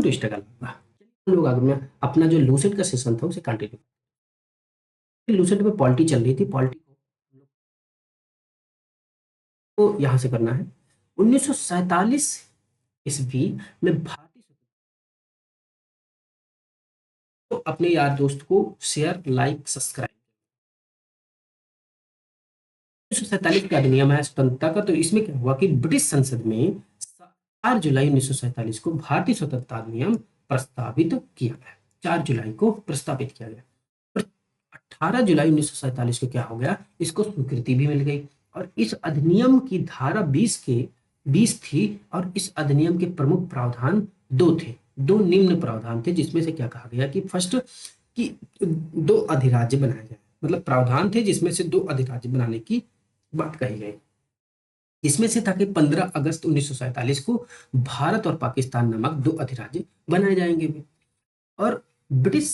To struggle होगा। हम लोग आगे में अपना जो लूसेंट का सेशन था उसे कंटिन्यू। लूसेंट में पॉलिटी चल रही थी, पॉलिटी को यहाँ से करना है। 1947 ईस्वी में भारतीय तो अपने यार दोस्त को शेयर, लाइक, सब्सक्राइब। 1947 का अधिनियम है स्वतंत्रता का। तो इसमें क्या हुआ कि ब्रिटिश संसद में 4 जुलाई 1947 को भारतीय स्वतंत्रता अधिनियम प्रस्तावित किया गया। 4 जुलाई को प्रस्तावित किया गया और 18 जुलाई 1947 को क्या हो गया, इसको स्वीकृति भी मिल गई। और इस अधिनियम की धारा 20 थी और इस अधिनियम के प्रमुख प्रावधान 2 थे। 2 निम्न प्रावधान थे, जिसमें से क्या कहा गया कि फर्स्ट कि 2 अधिराज्य बनाए जाए। मतलब प्रावधान थे जिसमें से 2 अधिराज्य बनाने की बात कही गई। इसमें से था कि 15 अगस्त 1947 को भारत और पाकिस्तान नामक 2 अधिराज्य बनाए जाएंगे और ब्रिटिश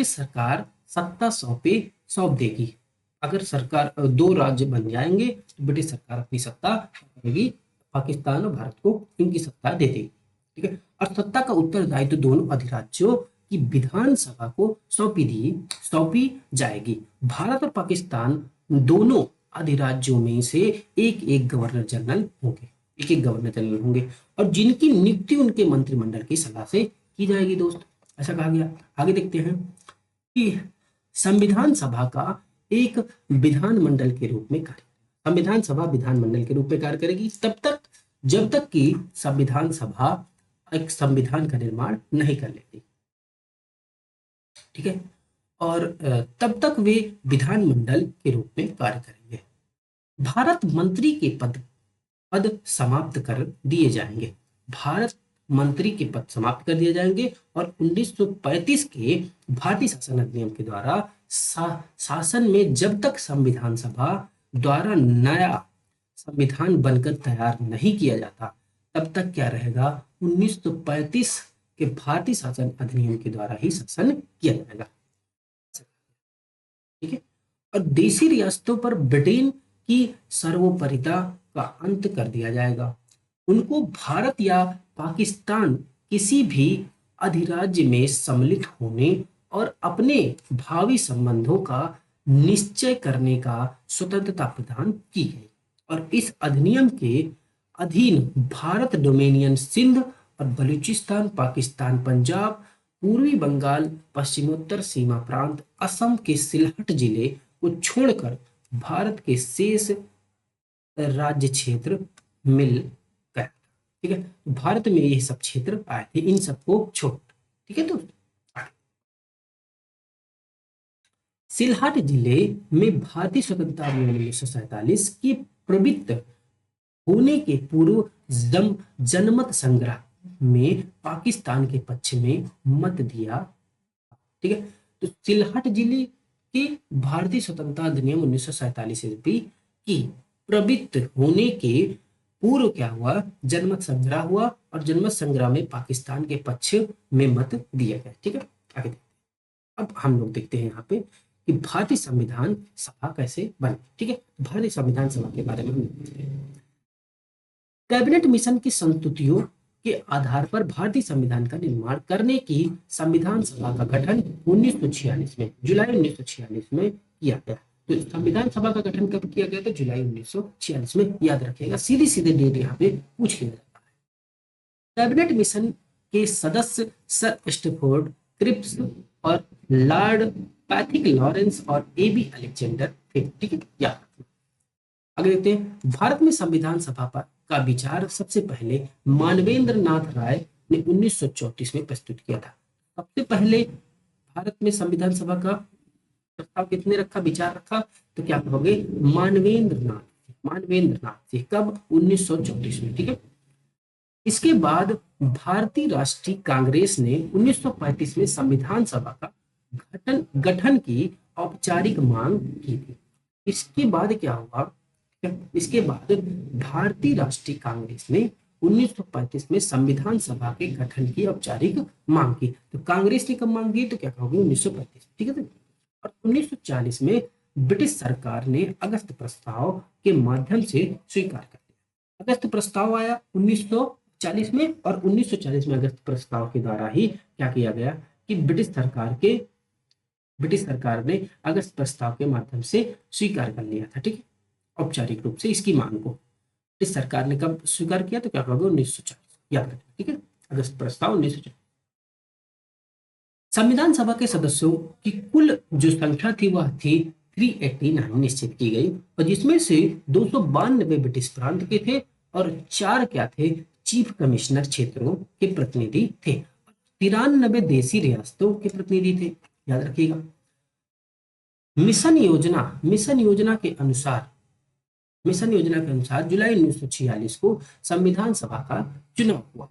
सरकार सत्ता सौंप देगी। अगर सरकार 2 राज्य बन जाएंगे तो ब्रिटिश सरकार अपनी सत्ता देगी, पाकिस्तान और भारत को इनकी सत्ता दे देगी। ठीक है। और सत्ता का उत्तरदायित्व दोनों अधिराज्यों की विधानसभा को सौंपी जाएगी। भारत और पाकिस्तान दोनों अधिराज्यों में से एक गवर्नर जनरल होंगे और जिनकी नियुक्ति उनके मंत्रिमंडल की सलाह से की जाएगी। दोस्त, ऐसा कहा गया। आगे देखते हैं कि संविधान सभा का एक विधानमंडल के रूप में विधानमंडल के रूप में कार्य करेगी जब तक कि संविधान सभा एक संविधान का निर्माण नहीं कर लेती। ठीक है। और तब तक वे विधानमंडल के रूप में कार्य करेंगे। भारत मंत्री के पद समाप्त कर दिए जाएंगे। और 1935 के भारतीय शासन अधिनियम के द्वारा शासन में जब तक संविधान सभा द्वारा नया संविधान बनकर तैयार नहीं किया जाता तब तक क्या रहेगा, 1935 के भारतीय शासन अधिनियम के द्वारा ही शासन किया जाएगा। ठीक है। और देशी रियासतों पर ब्रिटेन की सर्वोपरिता का अंत कर दिया जाएगा। उनको भारत या पाकिस्तान किसी भी अधिराज्य में सम्मिलित होने और अपने भावी संबंधों का निश्चय करने का स्वतंत्रता प्रदान की गई। और इस अधिनियम के अधीन भारत डोमेनियन सिंध और बलूचिस्तान, पाकिस्तान, पंजाब, पूर्वी बंगाल, पश्चिमोत्तर सीमा प्रांत, असम के सिलहट जिले को छोड़कर भारत के शेष राज्य क्षेत्र मिल गया। ठीक है। भारत में ये सब क्षेत्र आए थे, इन सबको छोड़। ठीक है। तो सिलहट जिले में भारतीय स्वतंत्रता अधिनियम 1947 की प्रवृत्त होने के पूर्व जनमत संग्रह में पाकिस्तान के पक्ष में मत दिया। ठीक है। तो सिलहट जिले के भारतीय स्वतंत्रता अधिनियम 1947 ईस्वी की प्रवृत्त होने के पूर्व क्या हुआ, जनमत संग्रह हुआ और जनमत संग्रह में पाकिस्तान के पक्ष में मत दिया गया। ठीक है। आगे देखते हैं। अब हम लोग देखते हैं यहाँ पे कि भारतीय संविधान सभा कैसे बनी। ठीक है। भारतीय संविधान सभा के बारे में हम देखते हैं। कैबिनेट मिशन की संस्तुतियों के आधार पर भारतीय संविधान का निर्माण करने की संविधान सभा का गठन 1946 में जुलाई 1946 में किया गया। तो संविधान सभा का गठन कब किया गया था, जुलाई 1946 में। याद रखिएगा, सीधे डेट यहाँ पे पूछ लिया जाता है। कैबिनेट मिशन के सदस्य सर स्टैफोर्ड क्रिप्स और लॉर्ड पैथिक लॉरेंस और एबी अलेक्जेंडर थे। ठीक है। याद रखना। आगे देखते हैं। भारत में संविधान सभा पर का विचार सबसे पहले मानवेंद्र नाथ राय ने 1934 में प्रस्तुत किया था। सबसे पहले भारत में संविधान सभा का प्रस्ताव कितने रखा, विचार रखा, तो क्या कहोगे, मानवेंद्र नाथ जी। कब, 1934 में। ठीक है। इसके बाद भारतीय राष्ट्रीय कांग्रेस ने 1935 में संविधान सभा का गठन की औपचारिक मांग की थी। इसके बाद क्या हुआ, इसके बाद भारतीय राष्ट्रीय कांग्रेस ने 1935 में संविधान सभा के गठन की औपचारिक मांग की। तो कांग्रेस ने कब मांग की, तो क्या कहोगे, 1935। ठीक है। और 1940 में ब्रिटिश सरकार ने अगस्त प्रस्ताव के माध्यम से स्वीकार कर लिया। अगस्त प्रस्ताव आया 1940 40 में और 1940 में अगस्त प्रस्ताव के द्वारा ही क्या किया गया कि ब्रिटिश सरकार ने अगस्त प्रस्ताव के माध्यम से स्वीकार कर लिया था। ठीक है, औपचारिक रूप से इसकी मांग को ब्रिटिश सरकार ने कब स्वीकार किया तो क्या कहोगे 1940, याद रखना। ठीक है, अगस्त प्रस्ताव 1940। संविधान सभा के सदस्यों की कुल जो संख्या थी वह थी 389 निश्चित की गई, और जिसमें से 292 ब्रिटिश प्रांत के थे और 4 क्या थे, चीफ कमिश्नर क्षेत्रों के प्रतिनिधि थे। 93 देसी रियासतों के प्रतिनिधि थे, याद रखिएगा। मिशन योजना के अनुसार जुलाई 1946 को संविधान सभा का चुनाव हुआ।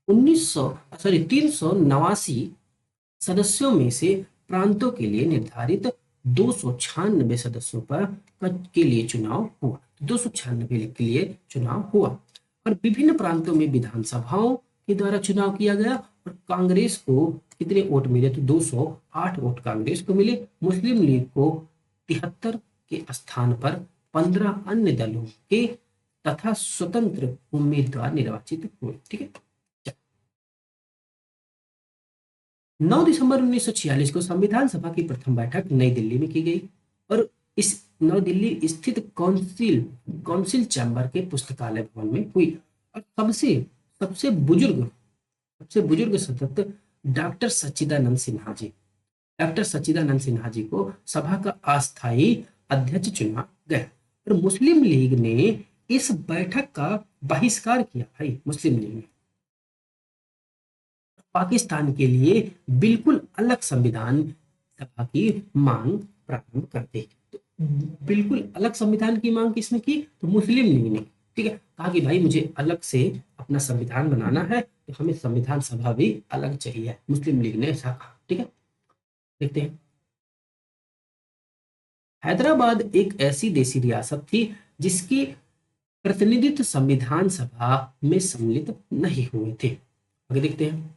389 सदस्यों में से प्रांतों के लिए निर्धारित 296 सदस्यों के लिए चुनाव हुआ। 296 के लिए चुनाव हुआ और विभिन्न प्रांतों में विधानसभाओं के द्वारा चुनाव किया गया। और कांग्रेस को कितने वोट मिले तो 208 वोट कांग्रेस को मिले। मुस्लिम लीग को 73 के स्थान पर 15 अन्य दलों के तथा स्वतंत्र उम्मीदवार निर्वाचित हुए। ठीक है, 9 दिसंबर 1946 को संविधान सभा की प्रथम बैठक नई दिल्ली में की गई और इस नई दिल्ली स्थित काउंसिल चैम्बर के पुस्तकालय भवन में हुई। और सबसे बुजुर्ग सदस्य डॉक्टर सच्चिदानंद सिन्हा जी को सभा का अस्थायी अध्यक्ष चुना गया। और मुस्लिम लीग ने इस बैठक का बहिष्कार किया। भाई मुस्लिम लीग ने पाकिस्तान के लिए बिल्कुल अलग संविधान सभा की मांग प्रारंभ कर दी। तो बिल्कुल अलग संविधान की मांग किसने की तो मुस्लिम लीग ने। ठीक है, कहा कि भाई मुझे अलग से अपना संविधान बनाना है तो हमें संविधान सभा भी अलग चाहिए। मुस्लिम लीग ने ऐसा कहा। ठीक है, देखते हैं। हैदराबाद एक ऐसी देसी रियासत थी जिसकी प्रतिनिधित्व संविधान सभा में सम्मिलित नहीं हुए थे। आगे देखते हैं।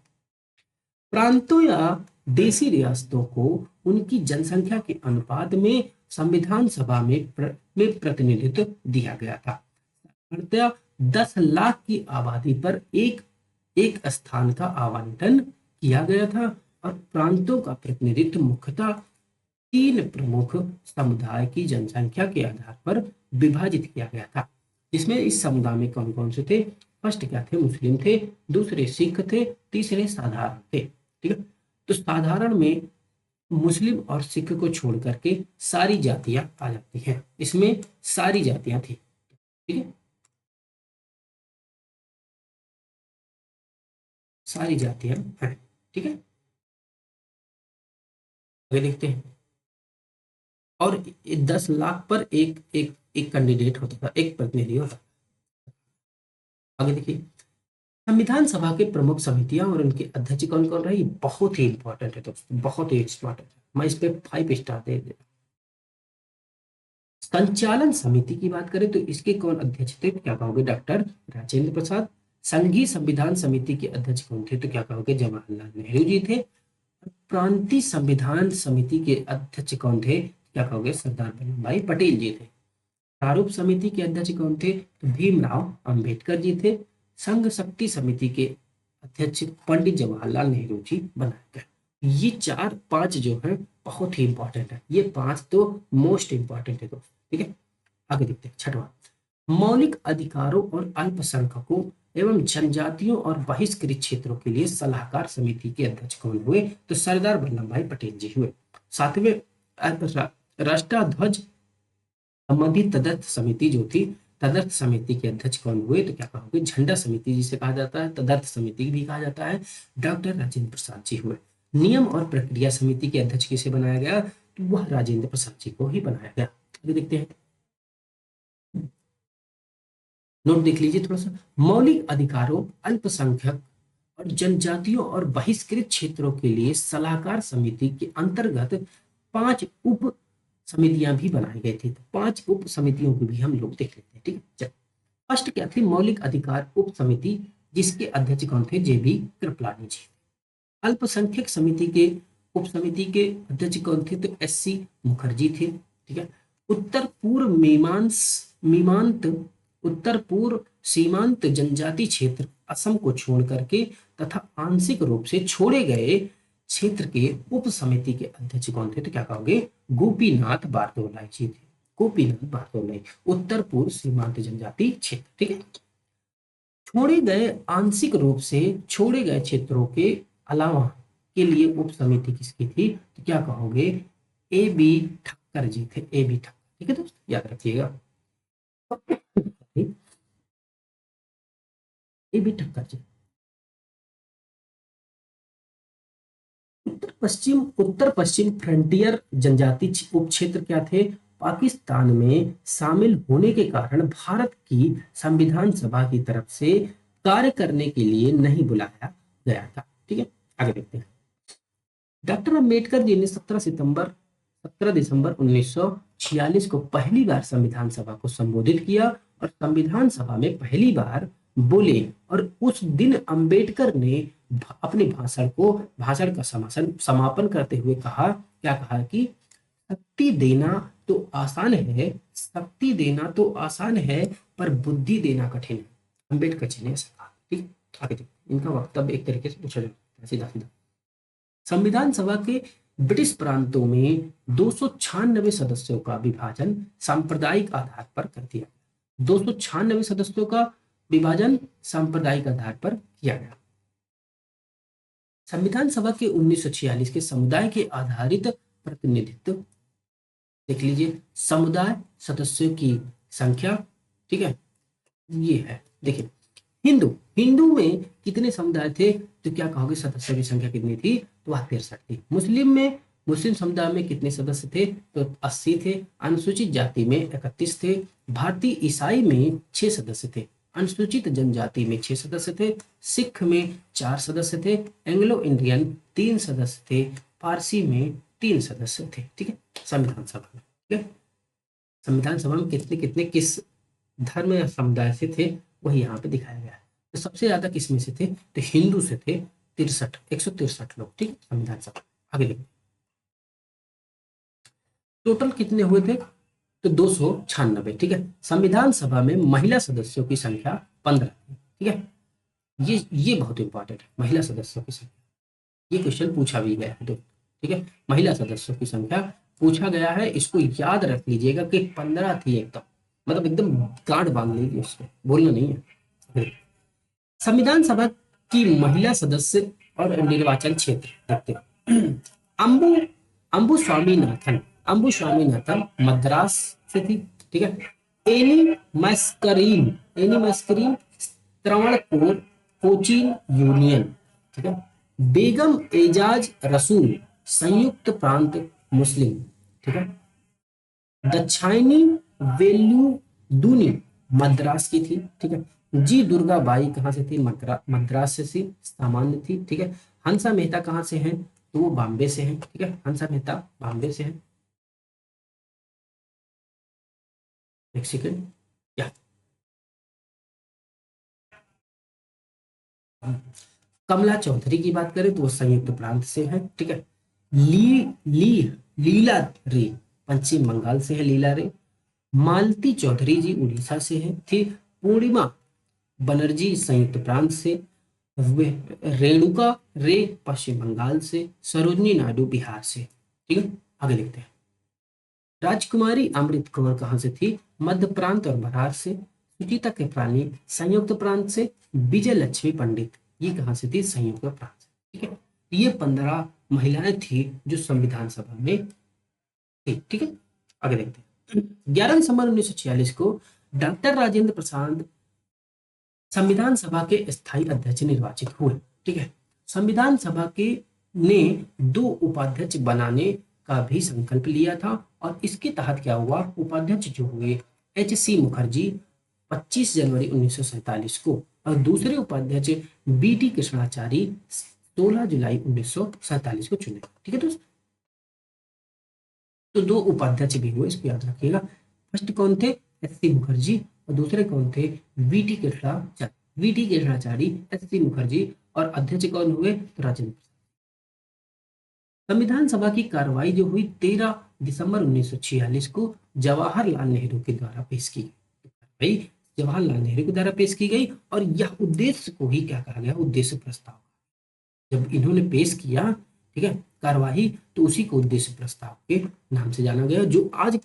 प्रांतों या देसी रियासतों को उनकी जनसंख्या के अनुपात में संविधान सभा में प्रतिनिधित्व दिया गया था। साधारणतः 10 लाख की आबादी पर एक स्थान का आवंटन किया गया था और प्रांतों का प्रतिनिधित्व मुख्यतः 3 प्रमुख समुदाय की जनसंख्या के आधार पर विभाजित किया गया था, जिसमें इस समुदाय में कौन कौन से थे। फर्स्ट क्या थे, मुस्लिम थे, दूसरे सिख थे, तीसरे साधारण थे। ठीक है, तो साधारण में मुस्लिम और सिख को छोड़ करके सारी जातियां आ जाती हैं। इसमें सारी जातियां थी। ठीक है, सारी जातियां हैं। ठीक है, आगे देखते हैं। और 10 लाख पर एक कैंडिडेट होता था, एक प्रतिनिधि होता था। आगे देखिए। संविधान सभा के प्रमुख समितियां और उनके अध्यक्ष कौन कौन रहे, बहुत ही इंपॉर्टेंट है दोस्तों, बहुत ही इंपॉर्टेंट है। मैं इस पे 5 स्टार दे देता। संचालन समिति की बात करें तो इसके कौन अध्यक्ष थे, क्या कहोगे, डॉक्टर राजेंद्र प्रसाद। संघीय संविधान समिति के अध्यक्ष कौन थे, तो क्या कहोगे, जवाहरलाल नेहरू जी थे। प्रांतीय संविधान समिति के अध्यक्ष कौन थे, क्या कहोगे, सरदार वल्लभ भाई पटेल जी थे। प्रारूप समिति के अध्यक्ष कौन थे, तो भीमराव अंबेडकर जी थे। संघ शक्ति समिति के अध्यक्ष पंडित जवाहरलाल नेहरू जी बनाए गए। ये 4-5 जो है बहुत ही इंपॉर्टेंट है। ये 5 तो मोस्ट इंपॉर्टेंट है दोस्तों। ठीक है, आगे देखते हैं। 6वां, मौलिक अधिकारों और अल्पसंख्यकों एवं जनजातियों और बहिष्कृत क्षेत्रों के लिए सलाहकार समिति के अध्यक्ष कौन हुए, तो सरदार वल्लभ भाई पटेल जी हुए। 7वें, राष्ट्रध्वज संबंधी तदर्थ समिति जो थी, तदर्थ समिति के अध्यक्ष कौन हुए, तो क्या कहोगे, झंडा समिति जिसे कहा जाता है, तदर्थ समिति भी कहा जाता है, डॉक्टर राजेंद्र प्रसाद जी हुए। नियम और प्रक्रिया समिति के अध्यक्ष किसे बनाया गया, तो वह राजेंद्र प्रसाद जी को ही बनाया गया। अभी देखते हैं, नोट देख लीजिए थोड़ा सा। मौलिक अधिकारों, अल्पसंख्यक और जनजातियों और बहिष्कृत क्षेत्रों के लिए सलाहकार समिति के अंतर्गत 5 उप समितियां भी बनाई गई थी। तो 5 उप समितियों को भी हम लोग देख लेते हैं। ठीक है, फर्स्ट क्या थी, मौलिक अधिकार उप समिति, जिसके अध्यक्ष कौन थे, जेबी कृपलानी जी। अल्पसंख्यक समिति के उप समिति के अध्यक्ष कौन थे, तो एससी मुखर्जी थे। ठीक है, उत्तर पूर्व सीमांत जनजाति क्षेत्र असम को छोड़ करके तथा आंशिक रूप से छोड़े गए क्षेत्र के उप समिति के अध्यक्ष कौन थे? तो क्या कहोगे? गोपीनाथ बारदोलाई जी थे। गोपीनाथ बारदोलाई, उत्तर पूर्व सीमांत जनजाति क्षेत्र। ठीक है, छोड़े गए, आंशिक रूप से छोड़े गए क्षेत्रों के अलावा के लिए उप समिति किसकी थी? तो क्या कहोगे? ए बी ठक्कर जी थे। A B Thakkar. ठीक है दोस्त, याद रखिएगा। A B Thakkar ji. उत्तर पश्चिम फ्रंटियर जनजाति उप क्षेत्र क्या थे? पाकिस्तान में शामिल होने के कारण भारत की संविधान सभा की तरफ से कार्य करने के लिए नहीं बुलाया गया था। ठीक है, आगे देखते हैं। डॉक्टर अंबेडकर जी ने 17 दिसंबर 1946 को पहली बार संविधान सभा को संबोधित किया और संविधान सभा में पहली बार बोले, और उस दिन अंबेडकर ने अपने भाषण का समापन करते हुए कहा, क्या कहा कि शक्ति देना तो आसान है, शक्ति देना तो आसान है, पर बुद्धि देना कठिन है। अंबेडकर जी ने ऐसा कहा। ठीक, आगे देखते, इनका वक्तव्य एक तरीके से पूछा जाता है सीधा सीधा। संविधान सभा के ब्रिटिश प्रांतों में 296 सदस्यों का विभाजन सांप्रदायिक आधार पर कर दिया। 296 सदस्यों का विभाजन सांप्रदायिक आधार पर किया गया। संविधान सभा के 1946 के समुदाय के आधारित प्रतिनिधित्व देख लीजिए, समुदाय सदस्यों की संख्या। ठीक है, ये है, देखिए हिंदू में कितने समुदाय थे? तो क्या कहोगे? सदस्यों की संख्या कितनी थी? तो वह 63 थी। मुस्लिम समुदाय में कितने सदस्य थे? तो 80 थे। अनुसूचित जाति में 31 थे। भारतीय ईसाई में 6 सदस्य थे। अनुसूचित जनजाति में 6 सदस्य थे। सिख में 4 सदस्य थे। एंग्लो इंडियन 3 सदस्य थे। पारसी में 3 सदस्य थे। ठीक है, संविधान सभा में। ठीक है, संविधान सभा में कितने कितने किस धर्म या समुदाय से थे वही यहाँ पे दिखाया गया है। तो सबसे ज्यादा किस में से थे? तो हिंदू से थे 163 लोग। ठीक है, संविधान सभा। आगे देखिए, टोटल कितने हुए थे? तो 296। ठीक है, संविधान सभा में महिला सदस्यों की संख्या 15 थी। ठीक है, ये बहुत इंपॉर्टेंट है, महिला सदस्यों की संख्या। ये क्वेश्चन पूछा भी गया है तो। ठीक है, महिला सदस्यों की संख्या पूछा गया है, इसको याद रख लीजिएगा कि 15 थी एकदम, मतलब एकदम गांठ बांध लीजिए, इसमें बोलना नहीं है। संविधान सभा की महिला सदस्य और निर्वाचन क्षेत्र देखते हैं। अंबु अंबु स्वामीनाथन मद्रास से थी। ठीक है, any Mascarene Travancore Cochin union. ठीक है, बेगम एजाज रसूल संयुक्त प्रांत मुस्लिम। ठीक है, दक्षाइनी वेल्यू दूनी मद्रास की थी। ठीक है, जी दुर्गा बाई कहाँ से थी? मद्रास से थी, सामान्य थी। ठीक है, हंसा मेहता कहाँ से हैं? तो वो बॉम्बे से हैं। ठीक है, हंसा मेहता बॉम्बे से हैं। एक सेकेंड, क्या कमला चौधरी की बात करें तो वो संयुक्त प्रांत से है। ठीक है, ली ली लीला रे पश्चिम बंगाल से है। लीला रे मालती चौधरी जी उड़ीसा से है। थी पूर्णिमा बनर्जी संयुक्त प्रांत से। रेणुका रे पश्चिम बंगाल से। सरोजनी नायडू बिहार से। ठीक है, आगे देखते हैं। राजकुमारी अमृत कौर कहाँ से थी? मध्य प्रांत और बरार से। सुचिता के प्राणी संयुक्त प्रांत से। विजय लक्ष्मी पंडित ये कहाँ से थी? संयुक्त प्रांत से। ठीक है, ये 15 महिलाएं थी जो संविधान सभा में थी। ठीक है, आगे देखते हैं। 11 दिसंबर 1946 को डॉक्टर राजेंद्र प्रसाद संविधान सभा के स्थायी अध्यक्ष निर्वाचित हुए। ठीक है, संविधान सभा के ने 2 उपाध्यक्ष बनाने का भी संकल्प लिया था, और इसके तहत क्या हुआ? उपाध्यक्ष जो हुए H.C. मुखर्जी 25 जनवरी 1947 को, और दूसरे उपाध्यक्ष B.T. कृष्णाचारी 16 जुलाई 1947 को चुने। ठीक है दोस्तों, तो 2 उपाध्यक्ष भी हुए, इसको याद रखिएगा। फर्स्ट कौन थे? H.C. मुखर्जी, और दूसरे कौन थे? VT Krishnamachari, H.C. मुखर्जी, और अध्यक्ष कौन हुए? तो राजेंद्र। संविधान सभा की कार्रवाई जो हुई 13 दिसंबर 1946 को जवाहरलाल नेहरू के द्वारा पेश की गई। जवाहरलाल नेहरू के द्वारा पेश की गई और यह उद्देश्य को ही क्या कहा गया, उद्देश्य प्रस्ताव। जब इन्होंने पेश किया, ठीक है, कार्यवाही, तो उसी को उद्देश्य प्रस्ताव के नाम से जाना गया। जो आज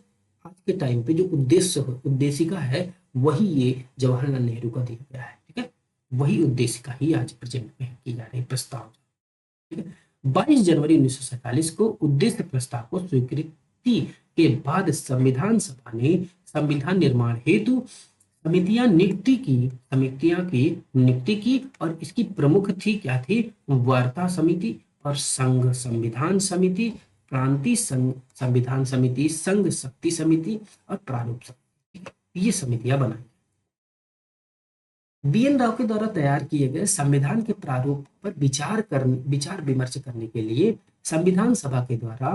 आज के टाइम पे जो उद्देशिका है वही ये जवाहरलाल नेहरू का दिया गया है, ठीक है, वही उद्देशिका ही आज प्रेजेंट में की जा रही प्रस्ताव, ठीक है। 22 जनवरी 1947 को उद्देश्य प्रस्ताव को स्वीकृति के बाद संविधान सभा ने संविधान निर्माण हेतु समितियां की नियुक्ति की और इसकी प्रमुख थी क्या थी, वार्ता समिति और संघ संविधान समिति, प्रांतीय संविधान समिति, संघ शक्ति समिति और प्रारूप समिति, ये समितियां बनाई। BN राव के द्वारा तैयार किए गए संविधान के प्रारूप पर विचार विमर्श करने के लिए संविधान सभा के द्वारा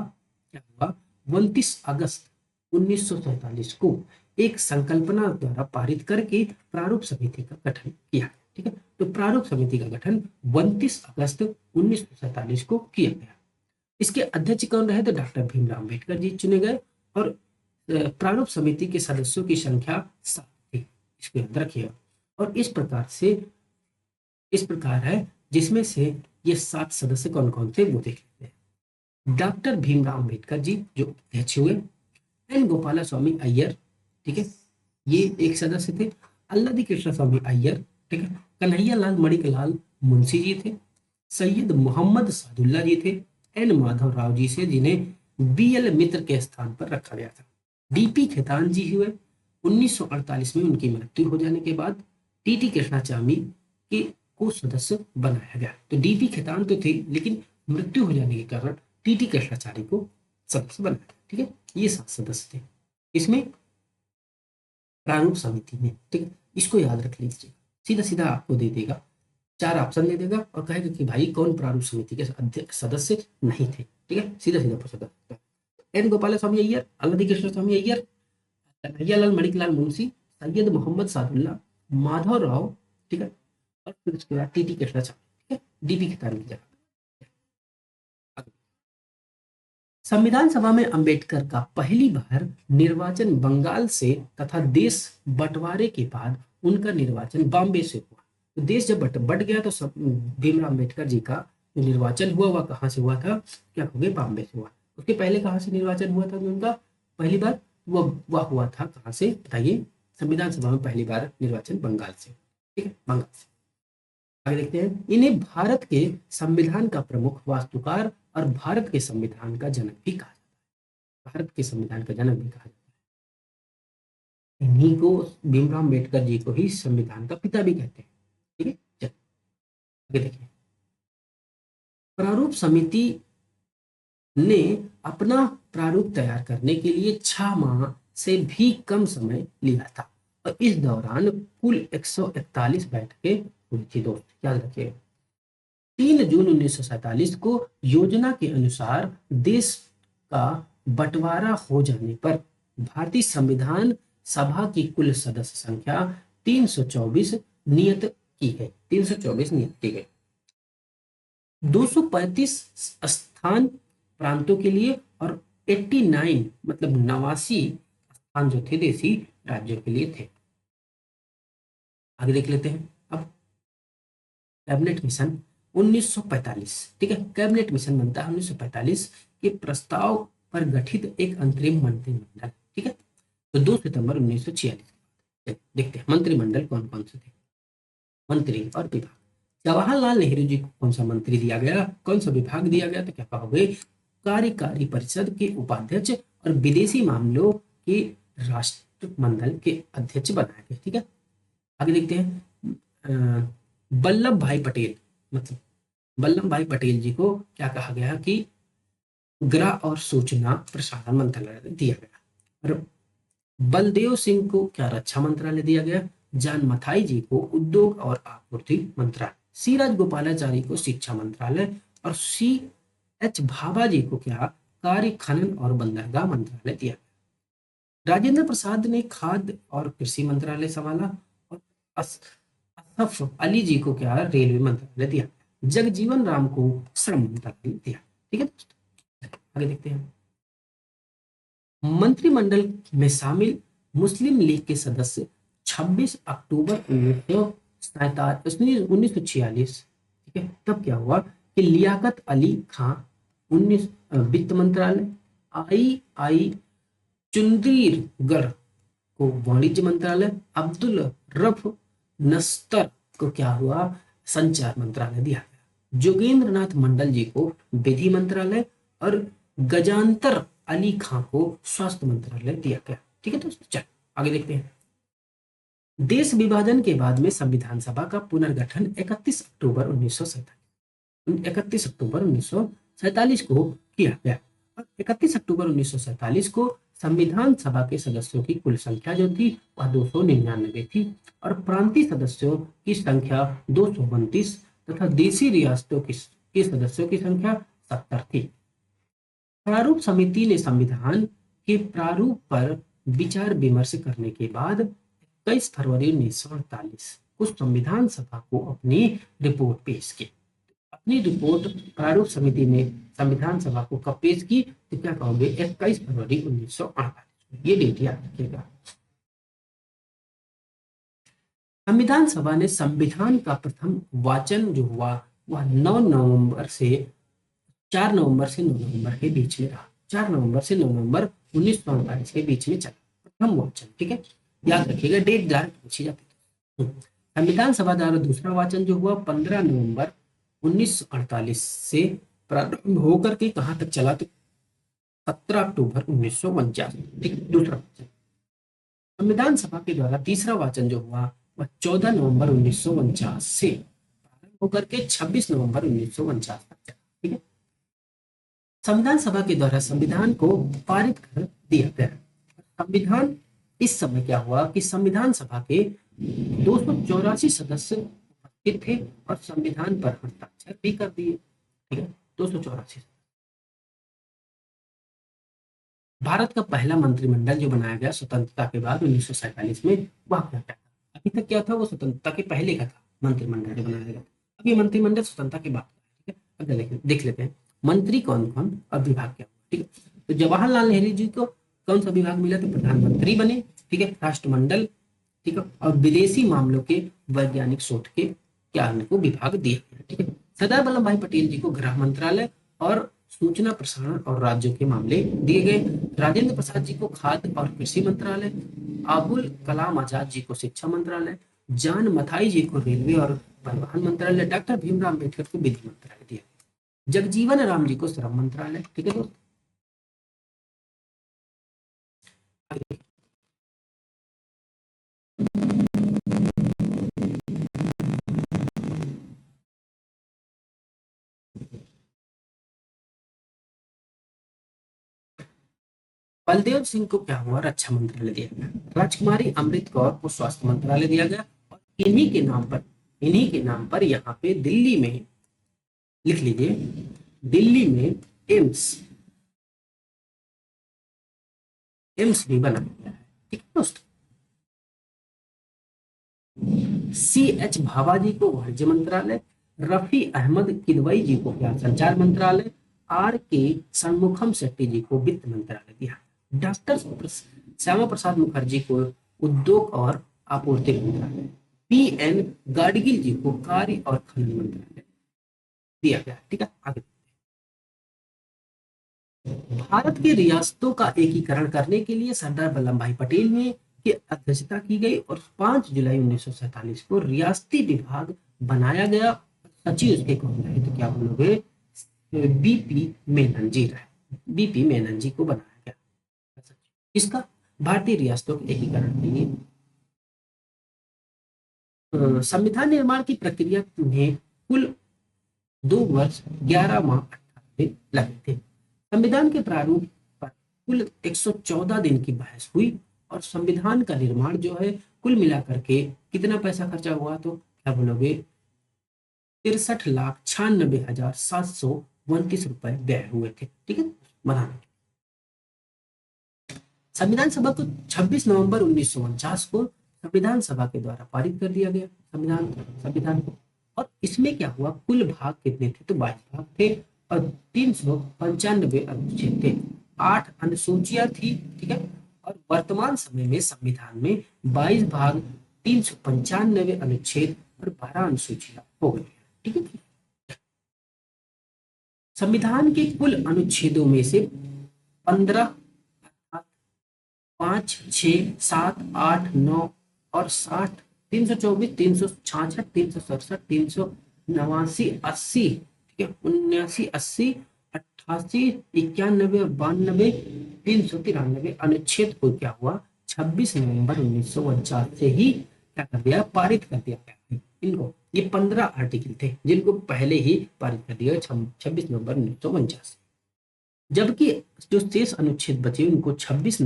क्या हुआ, 29 अगस्त 1947 को एक संकल्पना द्वारा पारित करके प्रारूप समिति का गठन किया, ठीक है। तो प्रारूप समिति का गठन 29 अगस्त 1947 को किया गया। इसके अध्यक्ष कौन रहे, तो डॉक्टर भीमराव अम्बेडकर जी चुने गए और प्रारूप समिति के सदस्यों की संख्या 7 थी, इसको याद रखिएगा। और इस प्रकार है, जिसमें से ये 7 सदस्य कौन कौन थे वो देख लेते हैं। डॉक्टर भीमराव अम्बेडकर जी जो अध्यक्ष हुए, एन गोपाला स्वामी अय्यर, ठीक है, ये एक सदस्य थे। अल्लादी कृष्ण स्वामी अय्यर, ठीक है। कन्हैया लाल मणिकलाल मुंशी जी थे। सैयद मोहम्मद सादुल्ला जी थे। एन माधव राव जी से, जिन्हें BL मित्र के स्थान पर रखा गया था। DP खेतान जी हुए। 1948 में उनकी मृत्यु हो जाने के बाद TT कृष्णाचामी के को सदस्य बनाया गया। तो DP खेतान तो थे, लेकिन मृत्यु हो जाने के कारण TT कृष्णाचारी को सदस्य बनाया, ठीक है। ये 7 सदस्य थे इसमें प्रारूप समिति में, ठीक है। इसको याद रख लीजिए, सीधा सीधा आपको दे देगा, 4 ऑप्शन दे देगा और कहेगा कि भाई कौन प्रारूप समिति के सदस्य नहीं थे, ठीक है, सीधा सीधा पूछेगा। एन गोपाल स्वामी अय्यर, अल्लादी कृष्ण स्वामी अय्यर, कन्हैया लाल मणिकलाल मुंशी, सैयद मोहम्मद सादुल्ला, माधव राव, ठीक है, और फिर उसके बाद TT कृष्णाचार्य, ठीक है, DP खेतान की जगह। संविधान सभा में अंबेडकर का पहली बार निर्वाचन बंगाल से तथा देश बंटवारे के बाद उनका निर्वाचन बॉम्बे से हुआ। तो देश जब बट गया तो भीमराव अम्बेडकर जी का जो निर्वाचन हुआ वह कहाँ से हुआ था, क्या हो गया, बॉम्बे से हुआ। उसके पहले कहाँ से निर्वाचन हुआ था उनका पहली बार, वह हुआ था कहाँ से बताइए, संविधान सभा में पहली बार निर्वाचन बंगाल से, ठीक है, बंगाल से। आगे देखते हैं, इन्हें भारत के संविधान का प्रमुख वास्तुकार और भारत के संविधान का जनक भी कहा जाता है। भारत के संविधान का जनक भी कहा जाता है। इन्हीं को, भीमराव अम्बेडकर जी को ही संविधान का पिता भी कहते हैं, ठीक है। चलिए आगे देखिए, प्रारूप समिति ने अपना प्रारूप तैयार करने के लिए 6 माह से भी कम समय लिया था और इस दौरान कुल 141 बैठकें हुई थी। दोस्त याद रखिए, 3 जून 1947 को योजना के अनुसार देश का बंटवारा हो जाने पर भारतीय संविधान सभा की कुल सदस्य संख्या 324 नियत की है, 324 नियत की गई। 235 स्थान प्रांतों के लिए और 89 मतलब 89 स्थान जो थे देशी राज्यों के लिए थे। आगे देख लेते हैं अब कैबिनेट मिशन 1945, ठीक है, कैबिनेट मिशन बनता है 1945 के प्रस्ताव पर गठित एक अंतरिम मंत्रिमंडल, ठीक है। तो 2 सितंबर 1946 देखते हैं मंत्रिमंडल कौन कौन से थे, मंत्री और विभाग। जवाहरलाल नेहरू जी को कौन सा मंत्री दिया गया, कौन सा विभाग दिया गया, तो क्या कहोगे, कार्यकारी परिषद के उपाध्यक्ष और विदेशी मामलों के राष्ट्रमंडल के अध्यक्ष बनाए गए, ठीक है। आगे देखते हैं, वल्लभ भाई पटेल, मतलब वल्लभ भाई पटेल जी को क्या कहा गया कि गृह और सूचना प्रसारण मंत्रालय दिया गया और बलदेव सिंह को क्या रक्षा मंत्रालय दिया गया, जान मथाई जी को उद्योग और आपूर्ति मंत्रालय, सी राजगोपालाचारी को शिक्षा मंत्रालय और CH भाभा जी को क्या कार्य खनन और बंदरगाह मंत्रालय दिया गया। राजेंद्र प्रसाद ने खाद्य और कृषि मंत्रालय संभाला और असफ अली जी को क्या रेलवे मंत्रालय दिया। जगजीवन राम को श्रम मंत्रालय दिया, ठीक है। आगे देखते हैं, मंत्रिमंडल में शामिल मुस्लिम लीग के सदस्य 26 अक्टूबर 1946, ठीक है, तब क्या हुआ कि लियाकत अली खां 19 वित्त मंत्रालय, आई चुंदीरगढ़ को वाणिज्य मंत्रालय, अब्दुल रफ नस्तर को क्या हुआ संचार मंत्रालय दिया गया, जोगेंद्र नाथ मंडल जी को विधि मंत्रालय और गजांतर अली खां को स्वास्थ्य मंत्रालय दिया गया। ठीक है दोस्तों, चलो आगे देखते हैं। देश विभाजन के बाद में संविधान सभा का पुनर्गठन 31 अक्टूबर 1947 को किया गया और 31 अक्टूबर 1947 को संविधान सभा के सदस्यों की कुल संख्या जो थी वह 299 थी और प्रांतीय सदस्यों की संख्या 229 तथा देशी रियासतों के सदस्यों की संख्या 70 थी। प्रारूप समिति ने संविधान के प्रारूप पर विचार विमर्श करने के बाद 21 फरवरी 1948 को संविधान सभा को अपनी रिपोर्ट पेश की। अपनी रिपोर्ट प्रारूप समिति ने संविधान सभा को कब पेश की, तो क्या कहोगे 21 फरवरी 1948, ये डेट याद रखिएगा। संविधान सभा ने संविधान का प्रथम वाचन जो हुआ वह 9 नवंबर से 9 नवंबर के बीच में रहा। 4 नवंबर से 9 नवंबर 1948 के बीच में चला प्रथम वाचन। ठीक है, याद रखिएगा, डेट डायरेक्ट पूछी जाती है। संविधान सभा द्वारा दूसरा वाचन जो हुआ 15 नवंबर 1948 से प्रारंभ होकर के कहां तक चला, तो 17 अक्टूबर 1949। ठीक, दूसरा वाचन। संविधान सभा के द्वारा तीसरा वाचन जो हुआ वह 14 नवंबर 1949 से प्रारंभ होकर के 26 नवंबर 1949 तक चला। ठीक है, संविधान सभा के द्वारा संविधान को पारित कर दिया गया। संविधान इस समय क्या हुआ कि संविधान सभा के 284 सदस्य उपस्थित थे और संविधान पर हस्ताक्षर भी कर दिए। ठीक है, 284। भारत का पहला मंत्रिमंडल जो बनाया गया स्वतंत्रता के बाद 1947 में, वह क्या था? अभी तक क्या था, वो स्वतंत्रता के पहले का था मंत्रिमंडल जो बनाया गया। अब ये मंत्रिमंडल स्वतंत्रता के बाद का है। ठीक है, अब देख लेते हैं मंत्री कौन कौन और विभाग क्या। ठीक है, तो जवाहरलाल नेहरू जी को कौन सा विभाग मिला, तो प्रधानमंत्री बने। ठीक है, राष्ट्रमंडल, ठीक है, और विदेशी मामलों के वैज्ञानिक शोध के क्या उनको विभाग दिया गया। ठीक है, सरदार वल्लभ भाई पटेल जी को गृह मंत्रालय और सूचना प्रसारण और राज्यों के मामले दिए गए। राजेंद्र प्रसाद जी को खाद्य और कृषि मंत्रालय, अबुल कलाम आजाद जी को शिक्षा मंत्रालय, जान मथाई जी को रेलवे और परिवहन मंत्रालय, डॉक्टर भीमराव अम्बेडकर को विधि मंत्रालय दिया, जगजीवन राम जी को श्रम मंत्रालय। ठीक है दोस्तों, बलदेव सिंह को क्या हुआ, रक्षा मंत्रालय दिया गया। राजकुमारी अमृत कौर को स्वास्थ्य मंत्रालय दिया गया और इन्हीं के नाम पर यहाँ पे दिल्ली में लिख लीजिए, दिल्ली में एम्स भी बनाया गया है। ठीक है दोस्तों, CH भाभा जी को वाणिज्य मंत्रालय, रफी अहमद किदवई जी को क्या संचार मंत्रालय, RK षणमुखम शेट्टी जी को वित्त मंत्रालय दिया। डॉक्टर श्यामा प्रसाद मुखर्जी को उद्योग और आपूर्ति मंत्रालय, PN गाडगिल जी को कार्य और खनन मंत्रालय दिया गया। ठीक है, आगे भारत की रियासतों का एकीकरण करने के लिए सरदार वल्लभ भाई पटेल ने की अध्यक्षता की गई और 5 जुलाई 1947 को रियासती विभाग बनाया गया। सचिव उसके कौन रहे, तो क्या बोलोगे, BP मेनन जी रहे। BP मेनन जी को बनाया गया। इसका भारतीय रियासतों के एकीकरण के लिए संविधान निर्माण की प्रक्रिया में कुल 2 वर्ष 11 माह 18 दिन लगे थे। संविधान के प्रारूप पर कुल 114 दिन की बहस हुई और संविधान का निर्माण जो है कुल मिलाकर के कितना पैसा खर्चा हुआ, तो क्या बोलोगे 63,96,729 रुपए व्यय हुए थे। ठीक है, बनाने। संविधान सभा को 26 नवंबर 1949 को संविधान सभा के द्वारा पारित कर दिया गया संविधान को। और इसमें क्या हुआ, कुल भाग कितने थे, तो 22 भाग थे और 395 अनुच्छेद थे, 8 अनुसूचियां थी। ठीक है, और वर्तमान समय में संविधान में 22 भाग 395 अनुच्छेद और 12 अनुसूचियां हो गई। ठीक है। संविधान के कुल अनुच्छेदों में से 15, 5, 6, 7, 8, 9 और 60, 324, 366, 367, 389, 80, ठीक है, 79, 80, 88, 91 और 92, 393 अनुच्छेद को क्या हुआ, 26 नवंबर 1949 से ही क्या कर दिया, पारित कर दिया गया इनको। ये 15 आर्टिकल थे जिनको पहले ही पारित कर दिया 26 नवंबर 1949। जबकि जो शेष अनुच्छेद बचे उनको 26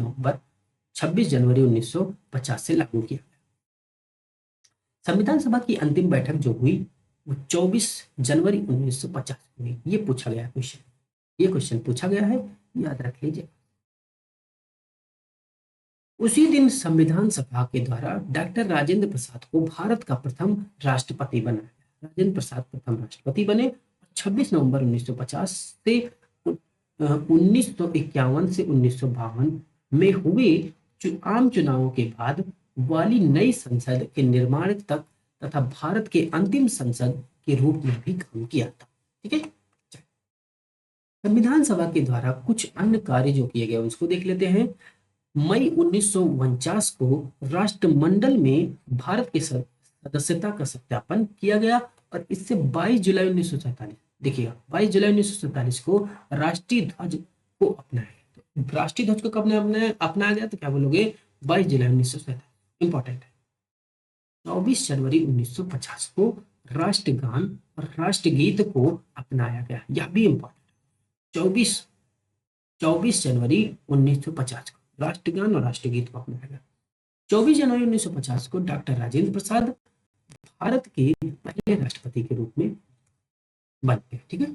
जनवरी 1950 से लागू किया गया। संविधान सभा की अंतिम बैठक जो हुई वो 24 जनवरी 1950 में हुई। ये पूछा गया क्वेश्चन, ये क्वेश्चन पूछा गया है, याद रख लीजिए। उसी दिन संविधान सभा के द्वारा डॉक्टर राजेंद्र प्रसाद को भारत का प्रथम राष्ट्रपति बनाया गया। राजेंद्र प्रसाद प्रथम राष्ट्रपति बने। 26 नवंबर 1950 से 1951 से 1952 में हुए आम चुनावों के बाद वाली नई संसद के निर्माण तक तथा भारत के अंतिम संसद के रूप में भी काम किया था। ठीक है। संविधान सभा के द्वारा कुछ अन्य कार्य जो किए गए उसको देख लेते हैं। मई 1949 को राष्ट्रमंडल में भारत की सदस्यता का सत्यापन किया गया और इससे 22 जुलाई 1947, देखिएगा 22 जुलाई 1947 को राष्ट्रीय ध्वज को अपनाया गया। तो राष्ट्रीय ध्वज को कब अपनाया गया, तो क्या बोलोगे, 22 जुलाई 1947। इंपॉर्टेंट है। 24 जनवरी 1950 को राष्ट्रगान और राष्ट्रगीत को अपनाया गया, यह भी इंपॉर्टेंट। 24 जनवरी 1950 को राष्ट्रगान और राष्ट्रगीत को अपनाया गया। 24 जनवरी 1950 को डॉक्टर राजेंद्र प्रसाद भारत के पहले राष्ट्रपति के रूप में बन गए। ठीक है।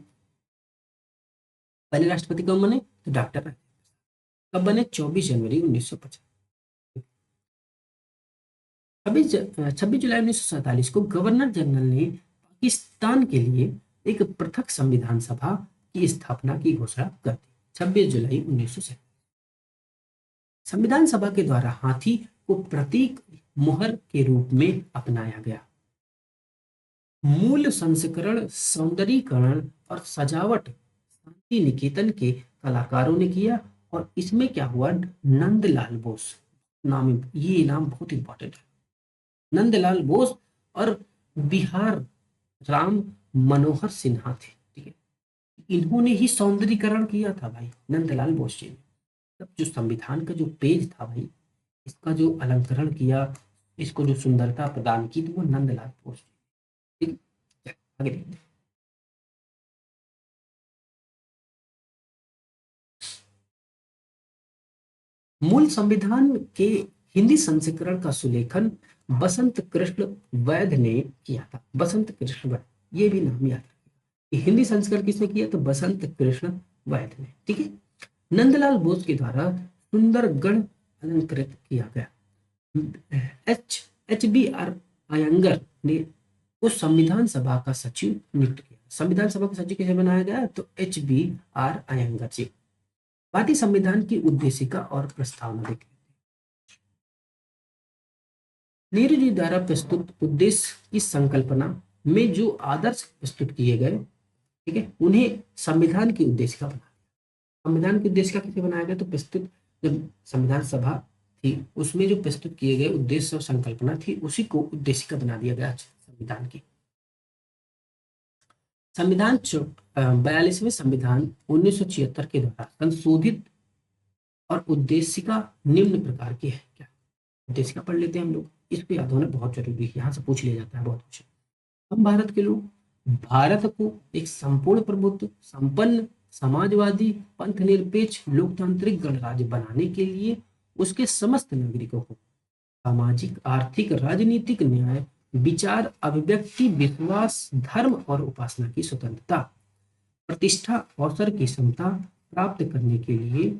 पहले राष्ट्रपति कब बने, तो डॉक्टर कब बने, 24 जनवरी 1950। 26 जुलाई 1947 को गवर्नर जनरल ने पाकिस्तान के लिए एक पृथक संविधान सभा की स्थापना की घोषणा कर दी। 26 जुलाई 1947 संविधान सभा के द्वारा हाथी को प्रतीक मोहर के रूप में अपनाया गया। मूल संस्करण सौंदर्यीकरण और सजावट शांति निकेतन के कलाकारों ने किया और इसमें क्या हुआ, नंदलाल बोस नाम, ये नाम बहुत इंपॉर्टेंट है, नंदलाल बोस और बिहार राम मनोहर सिन्हा थे। ठीक है। इन्होंने ही सौंदर्यीकरण किया था भाई, नंदलाल बोस जी ने। तब जो संविधान का जो पेज था भाई, इसका जो अलंकरण किया, इसको जो सुंदरता प्रदान की, तो वो नंदलाल बोस जी। ठीक है। आगे देखते हैं। मूल संविधान के हिंदी संस्करण का सुलेखन बसंत कृष्ण वैद्य ने किया था। बसंत कृष्ण वैद्य, ये भी नाम याद रखिएगा। हिंदी संस्करण किसने किया, तो बसंत कृष्ण वैद्य ने। ठीक है। नंदलाल बोस के द्वारा सुंदरगढ़ अलंकृत किया गया। एच बी आर अयंगर ने उस संविधान सभा का सचिव नियुक्त किया। संविधान सभा का सचिव किसे बनाया गया, तो एच बी आर अयंगर जी। भारतीय संविधान की उद्देशिका और प्रस्तावना देखें। नेहरू जी द्वारा प्रस्तुत उद्देश्य की संकल्पना में जो आदर्श प्रस्तुत किए गए, ठीक है, उन्हें संविधान की उद्देशिका बना दिया। संविधान की उद्देशिका कैसे बनाया गया, तो प्रस्तुत जब संविधान सभा थी उसमें जो प्रस्तुत किए गए उद्देश्य और संकल्पना थी उसी को उद्देशिका बना दिया गया संविधान की। संविधान 42वें संविधान 1976 के द्वारा संशोधित और उद्देशिका निम्न प्रकार की है। क्या उद्देशिका पढ़ लेते हैं हम लोग, इसको याद होना बहुत जरूरी है, यहाँ से पूछ लिया जाता है बहुत कुछ। हम भारत के लोग भारत को एक संपूर्ण प्रभुत्व संपन्न समाजवादी पंथ निरपेक्ष लोकतांत्रिक गणराज्य बनाने के लिए उसके समस्त नागरिकों को सामाजिक आर्थिक राजनीतिक न्याय विचार अभिव्यक्ति विश्वास धर्म और उपासना की स्वतंत्रता प्रतिष्ठा अवसर की क्षमता प्राप्त करने के लिए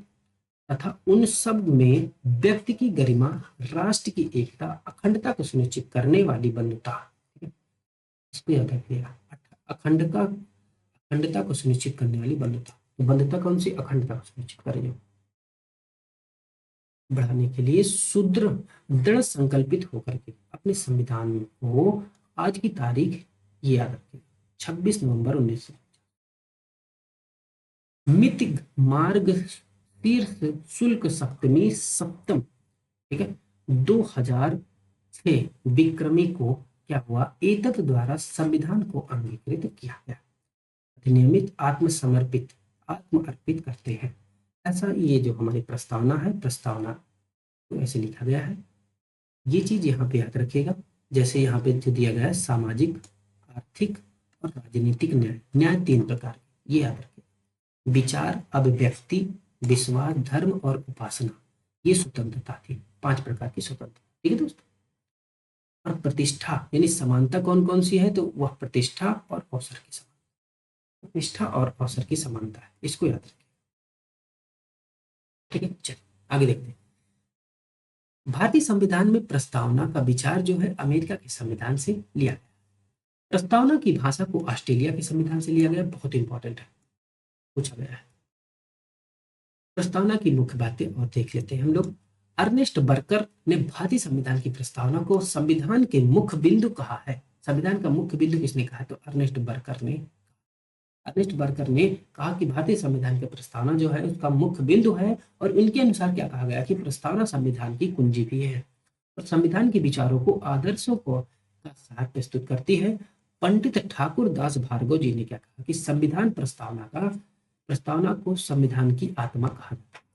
तथा उन सब में व्यक्ति की गरिमा राष्ट्र की एकता अखंडता को सुनिश्चित करने वाली बंधुता, इसको याद रखिएगा, अखंडता को सुनिश्चित करने वाली बंधुता। तो बंधुता कौन सी, अखंडता को सुनिश्चित करेगी। बढ़ाने के लिए सुदृढ़ दृढ़ संकल्पित होकर के अपने संविधान को आज की तारीख ये याद रखें 26 नवंबर 1900 मितिग मार्ग तीर्थ शुल्क सप्तमी सप्तम, ठीक है, 2006 विक्रमी को क्या हुआ, एतत् द्वारा संविधान को अंगीकृत किया गया। अधिनियमित आत्मसमर्पित आत्म अर्पित करते हैं, ऐसा ये जो हमारी प्रस्तावना है, प्रस्तावना तो ऐसे लिखा गया है। ये चीज यहाँ पे याद रखिएगा। जैसे यहाँ पे जो दिया गया है सामाजिक, आर्थिक और राजनीतिक न्याय, न्याय 3 प्रकार के, ये याद रखिए। विचार, अभिव्यक्ति, विश्वास, धर्म और उपासना, ये स्वतंत्रता थी, 5 प्रकार की स्वतंत्रता, ठीक है दोस्तों। और प्रतिष्ठा यानी समानता कौन कौन सी है, तो वह प्रतिष्ठा और अवसर की समानता, प्रतिष्ठा और अवसर की समानता है, इसको याद रखिए, ठीक है। चलिए आगे देखते हैं। भारतीय संविधान में प्रस्तावना का विचार जो है अमेरिका के संविधान से लिया गया। प्रस्तावना की भाषा को ऑस्ट्रेलिया के संविधान से लिया गया, बहुत इंपॉर्टेंट है, पूछा गया है। प्रस्तावना की मुख्य बातें और देख लेते हैं हम लोग। अर्नेस्ट बर्कर ने भारतीय संविधान की प्रस्तावना को संविधान के मुख्य बिंदु कहा है। संविधान का मुख्य बिंदु किसने कहा, तो अर्नेस्ट बर्कर ने। अर्नेस्ट बर्कर ने कहा कि भारतीय संविधान की प्रस्तावना जो है उसका मुख्य बिंदु है, और उनके अनुसार क्या कहा गया कि प्रस्तावना संविधान की कुंजी भी है और संविधान के विचारों को, आदर्शों को का सार प्रस्तुत करती है। पंडित ठाकुर दास भार्गव जी ने क्या कहा कि संविधान प्रस्तावना को संविधान की आत्मा कहा जाता है।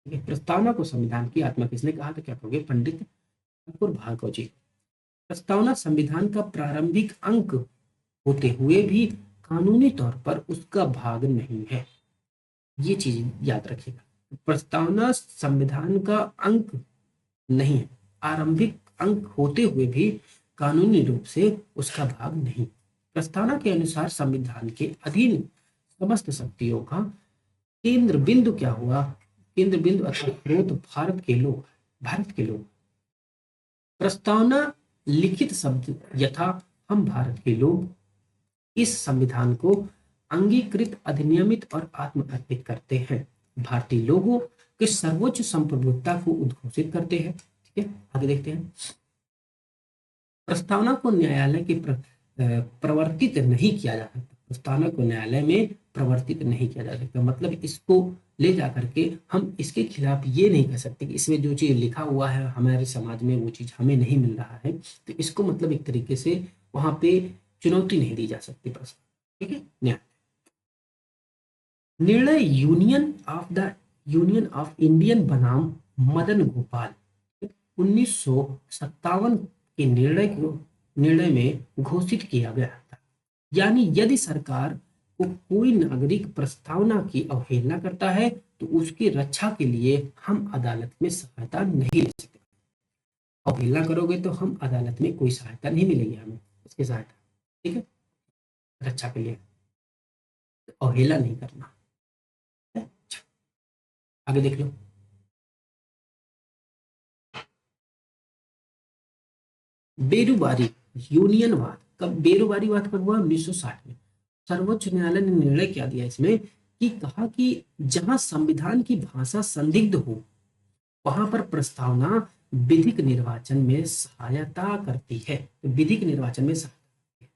ठीक है, प्रस्तावना को संविधान की आत्मा किसने कहा, तो क्या कहोगे, पंडित ठाकुर भार्गव जी। प्रस्तावना संविधान का प्रारंभिक अंक होते हुए भी कानूनी तौर पर उसका भाग नहीं है, ये चीज याद रखिएगा। प्रस्तावना संविधान का अंक नहीं है, आरंभिक अंक होते हुए भी कानूनी रूप से उसका भाग नहीं। प्रस्तावना के अनुसार संविधान के अधीन समस्त शक्तियों का केंद्र बिंदु क्या हुआ, केंद्र बिंदु अर्थात स्रोत भारत के लोग। प्रस्तावना लिखित शब्द यथा हम भारत के लोग इस संविधान को अंगीकृत, अधिनियमित और आत्म अर्पित करते हैं, भारतीय लोगों के सर्वोच्च संप्रभुता को उद्घोषित करते हैं। ठीक है, आगे देखते हैं। प्रस्तावना को न्यायालय के प्रवर्तित नहीं किया जा सकता, प्रस्तावना को न्यायालय में प्रवर्तित नहीं किया जा सकता, मतलब इसको ले जाकर के हम इसके खिलाफ ये नहीं कह सकते कि इसमें जो चीज लिखा हुआ है हमारे समाज में वो चीज हमें नहीं मिल रहा है, तो इसको मतलब एक तरीके से वहां पे चुनौती नहीं दी जा सकती प्रश्न, ठीक है। न्याय निर्णय यूनियन ऑफ इंडियन बनाम मदन गोपाल 1957 के निर्णय में घोषित किया गया था। यानी यदि सरकार को कोई नागरिक प्रस्तावना की अवहेलना करता है तो उसकी रक्षा के लिए हम अदालत में सहायता नहीं ले सकते। अवहेलना करोगे तो हम अदालत में कोई सहायता नहीं मिलेगी हमें, उसकी सहायता, ठीक है, रक्षा के लिए अवहेलना नहीं करना। आगे देख लो। बेरुबारी यूनियनवाद बेरुबारीवाद कब हुआ, 1960 में। सर्वोच्च न्यायालय ने निर्णय क्या दिया इसमें कि कहा कि जहां संविधान की भाषा संदिग्ध हो वहां पर प्रस्तावना विधिक निर्वाचन में सहायता करती है। तो विधिक निर्वाचन में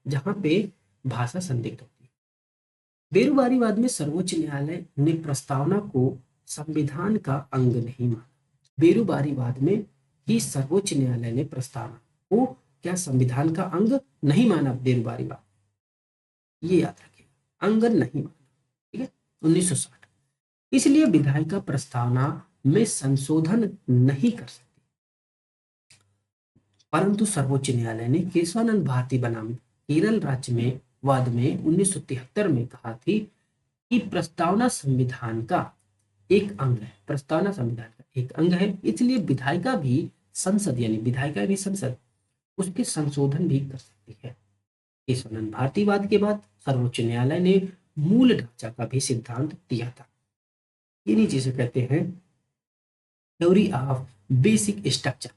जहां पे भाषा संदिग्ध होती है। बेरुबारीवाद में सर्वोच्च न्यायालय ने प्रस्तावना को संविधान का अंग नहीं माना। बेरुबारीवाद में ही सर्वोच्च न्यायालय ने प्रस्तावना को क्या संविधान का अंग नहीं माना। बेरुबारीवाद ये याद रखिएगा, अंग नहीं माना, ठीक है, 1960। इसलिए विधायिका प्रस्तावना में संशोधन नहीं कर सकती। परंतु सर्वोच्च न्यायालय ने केशवानंद भारती बनाम केरल राज्य में वाद में 1973 में कहा थी कि प्रस्तावना संविधान का एक अंग है, प्रस्तावना संविधान का एक अंग है, इसलिए विधायिका भी संसद यानी विधायिका भी संसद उसके संशोधन भी कर सकती है। केशवानंद भारतीवाद के बाद सर्वोच्च न्यायालय ने मूल ढांचा का भी सिद्धांत दिया था। इन्हीं जिसे कहते हैं थ्योरी ऑफ बेसिक स्ट्रक्चर।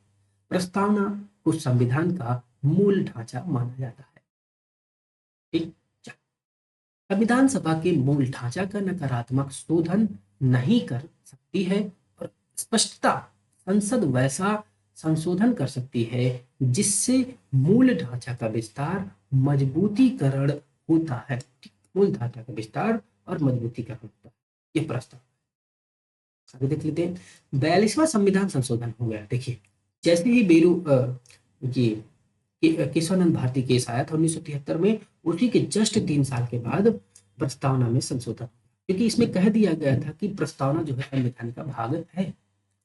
प्रस्तावना को संविधान का मूल ढांचा माना जाता है। ठीक, संविधान सभा के मूल ढांचा का नकारात्मक शोधन नहीं कर सकती है और स्पष्टता संसद वैसा संशोधन कर सकती है जिससे मूल ढांचा का विस्तार मजबूतीकरण होता है। मूल ढांचा का विस्तार और मजबूतीकरण होता है, ये प्रस्ताव। आगे देख लेते हैं। 42वां संविधान संशोधन हो गया। देखिए, जैसे ही ये केशवानंद भारती केस आया था 1973 में, उसी के जस्ट 3 साल के बाद प्रस्तावना में संशोधन, क्योंकि इसमें कह दिया गया था कि प्रस्तावना जो है संविधान का भाग है,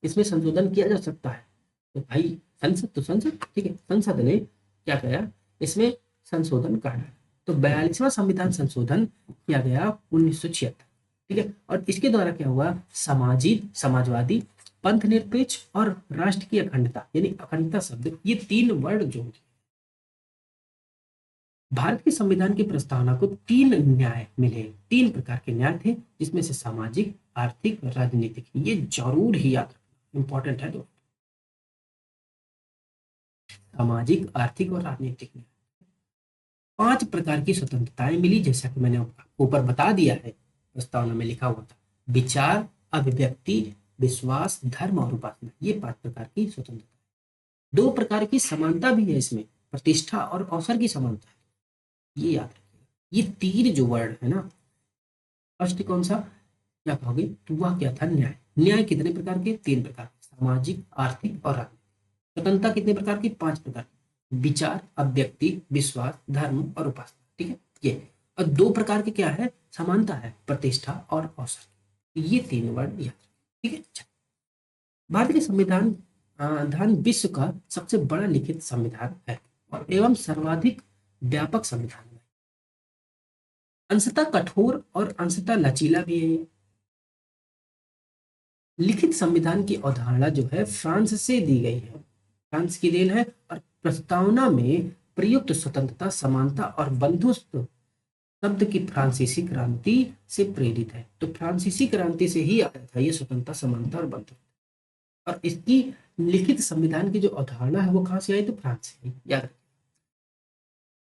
इसमें संशोधन किया जा सकता है। तो भाई संसद तो संसद, ठीक है, संसद ने क्या किया, इसमें संशोधन कर डाला। तो 42वां संविधान संशोधन किया गया 1976, ठीक है। और इसके द्वारा क्या हुआ, समाजवादी, पंथ निरपेक्ष और राष्ट्र की अखंडता, यानी अखंडता शब्द, ये 3 वर्ड जो भारत के संविधान की प्रस्तावना को 3 न्याय मिले। 3 प्रकार के न्याय थे, जिसमें से सामाजिक, आर्थिक और राजनीतिक। ये जरूर ही याद रखना, इंपॉर्टेंट है। दोस्तों, सामाजिक, आर्थिक और राजनीतिक न्याय। 5 प्रकार की स्वतंत्रताएं मिली, जैसा कि मैंने ऊपर बता दिया है, प्रस्तावना में लिखा हुआ था। विचार, अभिव्यक्ति, विश्वास, धर्म और उपासना, ये 5 प्रकार की स्वतंत्रता। 2 प्रकार की समानता भी है इसमें, प्रतिष्ठा और अवसर की समानता है, ये याद रखिएगा। ये 3 जो वर्ड है ना, फर्स्ट कौन सा क्या कहोगे, तो वह क्या था, न्याय। न्याय कितने प्रकार के, 3 प्रकार, सामाजिक, आर्थिक और राजनीतिक। स्वतंत्रता कितने प्रकार की, 5 प्रकार की, विचार, अभिव्यक्ति, विश्वास, धर्म और उपासना, ठीक है ये। और 2 प्रकार के क्या है, समानता है, प्रतिष्ठा और अवसर। ये 3 वर्ड याद रखिए, ठीक है। अच्छा। भारत के संविधान विश्व का सबसे बड़ा लिखित संविधान है और एवं सर्वाधिक व्यापक संविधान है। अंशतः कठोर और अंशतः लचीला भी है। लिखित संविधान की अवधारणा जो है फ्रांस से दी गई है, फ्रांस की देन है। और प्रस्तावना में प्रयुक्त स्वतंत्रता, समानता और बंधुत्व शब्द की फ्रांसीसी क्रांति से प्रेरित है। तो फ्रांसीसी क्रांति से ही आया था ये स्वतंत्रता, समानता और बंधुत्व। और इसकी लिखित संविधान की जो अवधारणा है वो कहां से आई, तो फ्रांस से, याद रखिए।